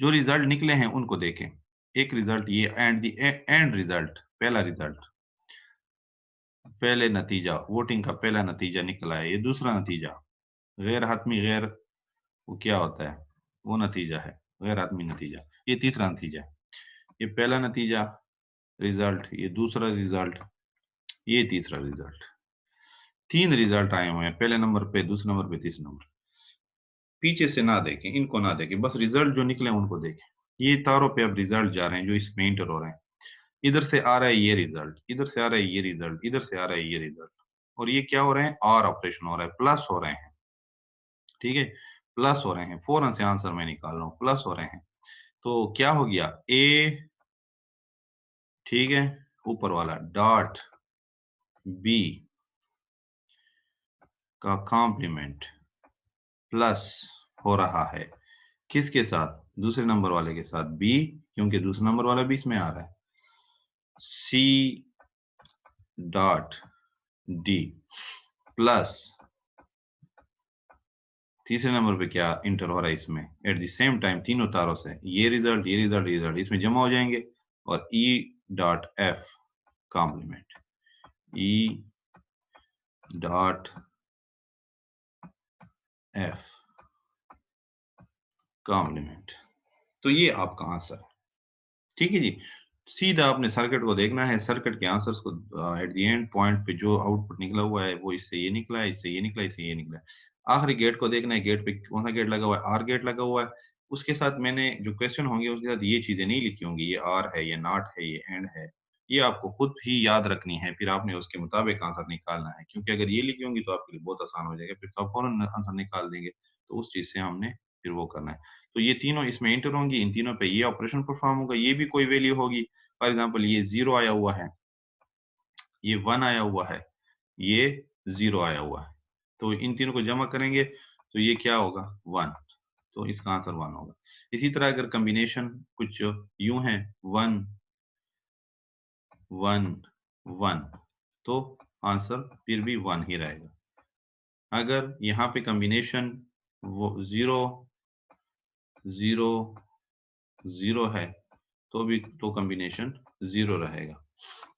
जो रिजल्ट निकले हैं उनको देखें। एक रिजल्ट ये एंड रिजल्ट, पहला रिजल्ट, पहले नतीजा, वोटिंग का पहला नतीजा निकला है। ये दूसरा नतीजा, गैर हातमी गैर, वो क्या होता है, वो नतीजा है, गैर हातमी नतीजा। ये तीसरा नतीजा है। ये पहला नतीजा रिजल्ट, ये दूसरा रिजल्ट, ये तीसरा रिजल्ट। 3 रिजल्ट आए हुए हैं, पहले नंबर पे, दूसरे नंबर पे, तीसरे नंबर। पीछे से ना देखें, इनको ना देखें, बस रिजल्ट जो निकले उनको देखें। ये तारों पे अब रिजल्ट जा रहे हैं जो इसमें इंटर हो रहे हैं। इधर से आ रहा है ये रिजल्ट, इधर से आ रहा है ये रिजल्ट, इधर से आ रहा है ये रिजल्ट, और ये क्या हो रहे हैं, और ऑपरेशन हो रहा है, प्लस हो रहे हैं। ठीक है, प्लस हो रहे हैं, फौरन से आंसर मैं निकाल रहा हूँ, प्लस हो रहे हैं। तो क्या हो गया, ए, ठीक है, ऊपर वाला डॉट बी का कॉम्प्लीमेंट प्लस हो रहा है किसके साथ? दूसरे नंबर वाले के साथ, बी, क्योंकि दूसरा नंबर वाला भी इसमें आ रहा है, सी डॉट डी प्लस तीसरे नंबर पे क्या इंटर हो रहा है इसमें एट द सेम टाइम तीनों तारों से, ये रिजल्ट, ये रिजल्ट, ये रिजल्ट इसमें जमा हो जाएंगे और E dot F complement, E dot F complement. तो ये आपका आंसर है। ठीक है जी। सीधा आपने सर्किट को देखना है, सर्किट के आंसर्स को एट द एंड पॉइंट पे जो आउटपुट निकला हुआ है वो इससे ये निकला है, इससे ये निकला है, इससे ये निकला है। आखिरी गेट को देखना है, गेट पे कौन सा गेट लगा हुआ है, आर गेट लगा हुआ है। उसके साथ मैंने जो क्वेश्चन होंगे उसके साथ ये चीजें नहीं लिखी होंगी, ये आर है, ये नॉट है, ये एंड है। ये आपको खुद ही याद रखनी है, फिर आपने उसके मुताबिक आंसर निकालना है, क्योंकि अगर ये लिखी होंगी तो आपके लिए बहुत आसान हो जाएगा, फिर तो आप फौरन आंसर निकाल देंगे। तो उस चीज से हमने फिर वो करना है। तो ये तीनों इसमें एंटर होंगी, इन तीनों पे ये ऑपरेशन परफॉर्म होगा, ये भी कोई वैल्यू होगी। फॉर एग्जाम्पल ये 0 आया हुआ है, ये 1 आया हुआ है, ये 0 आया हुआ है। तो इन तीनों को जमा करेंगे तो ये क्या होगा? 1। तो इसका आंसर 1 होगा। इसी तरह अगर कॉम्बिनेशन कुछ यूं है, 1 1 1, तो आंसर फिर भी 1 ही रहेगा। अगर यहाँ पे कॉम्बिनेशन वो 0 0 0 है तो भी तो कॉम्बिनेशन 0 रहेगा।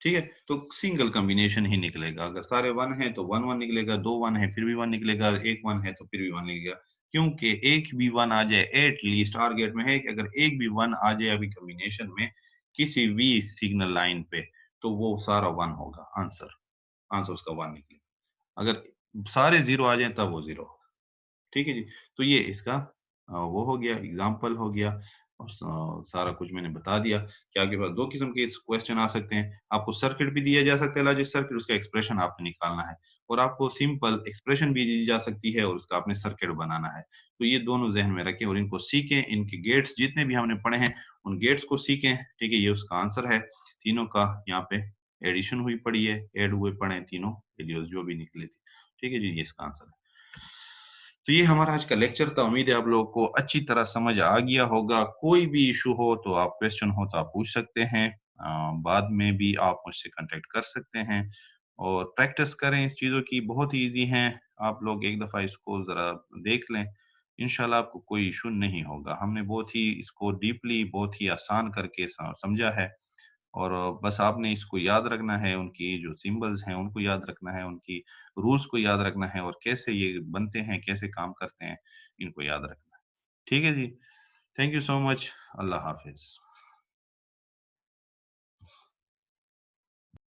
ठीक है, तो सिंगल कॉम्बिनेशन ही निकलेगा। अगर सारे 1 है तो 1 1 निकलेगा, 2 1 है फिर भी 1 निकलेगा, एक 1 है तो फिर भी 1 निकलेगा। क्योंकि एक भी 1 आ जाए, एट लीस्ट टारगेट में है कि अगर एक भी 1 आ जाए अभी कॉम्बिनेशन में किसी भी सिग्नल लाइन पे, तो वो सारा 1 होगा, आंसर आंसर उसका 1 निकलेगा। अगर सारे 0 आ जाए तब वो 0 होगा। ठीक है जी। तो ये इसका वो हो गया, एग्जाम्पल हो गया, और सारा कुछ मैंने बता दिया कि आपके पास दो किस्म के क्वेश्चन आ सकते हैं। आपको सर्किट भी दिया जा सकता है, लॉजिक सर्किट, उसका एक्सप्रेशन आपको निकालना है, और आपको सिंपल एक्सप्रेशन भी दी जा सकती है और उसका आपने सर्किट बनाना है। तो ये दोनों जहन में रखें और इनको सीखें, इनके गेट्स जितने भी हमने पढ़े हैं उन गेट्स को सीखें। ठीक है, ये उसका आंसर है तीनों का। यहाँ पे एडिशन हुई पड़ी है, एड हुए पड़े हैं तीनों वैल्यूज जो भी निकली थी। ठीक है जी, ये इसका आंसर है। तो ये हमारा आज का लेक्चर था। उम्मीद है आप लोगों को अच्छी तरह समझ आ गया होगा। कोई भी इशू हो तो आप, क्वेश्चन हो तो आप पूछ सकते हैं। बाद में भी आप मुझसे कांटेक्ट कर सकते हैं और प्रैक्टिस करें इस चीज़ों की, बहुत ही ईजी हैं। आप लोग एक दफ़ा इसको ज़रा देख लें, इंशाल्लाह आपको कोई इशू नहीं होगा। हमने बहुत ही इसको डीपली, बहुत ही आसान करके समझा है, और बस आपने इसको याद रखना है, उनकी जो सिंबल्स हैं उनको याद रखना है, उनकी रूल्स को याद रखना है, और कैसे ये बनते हैं, कैसे काम करते हैं, इनको याद रखना है। ठीक है जी। Thank you so much. अल्लाह हाफ़िज़।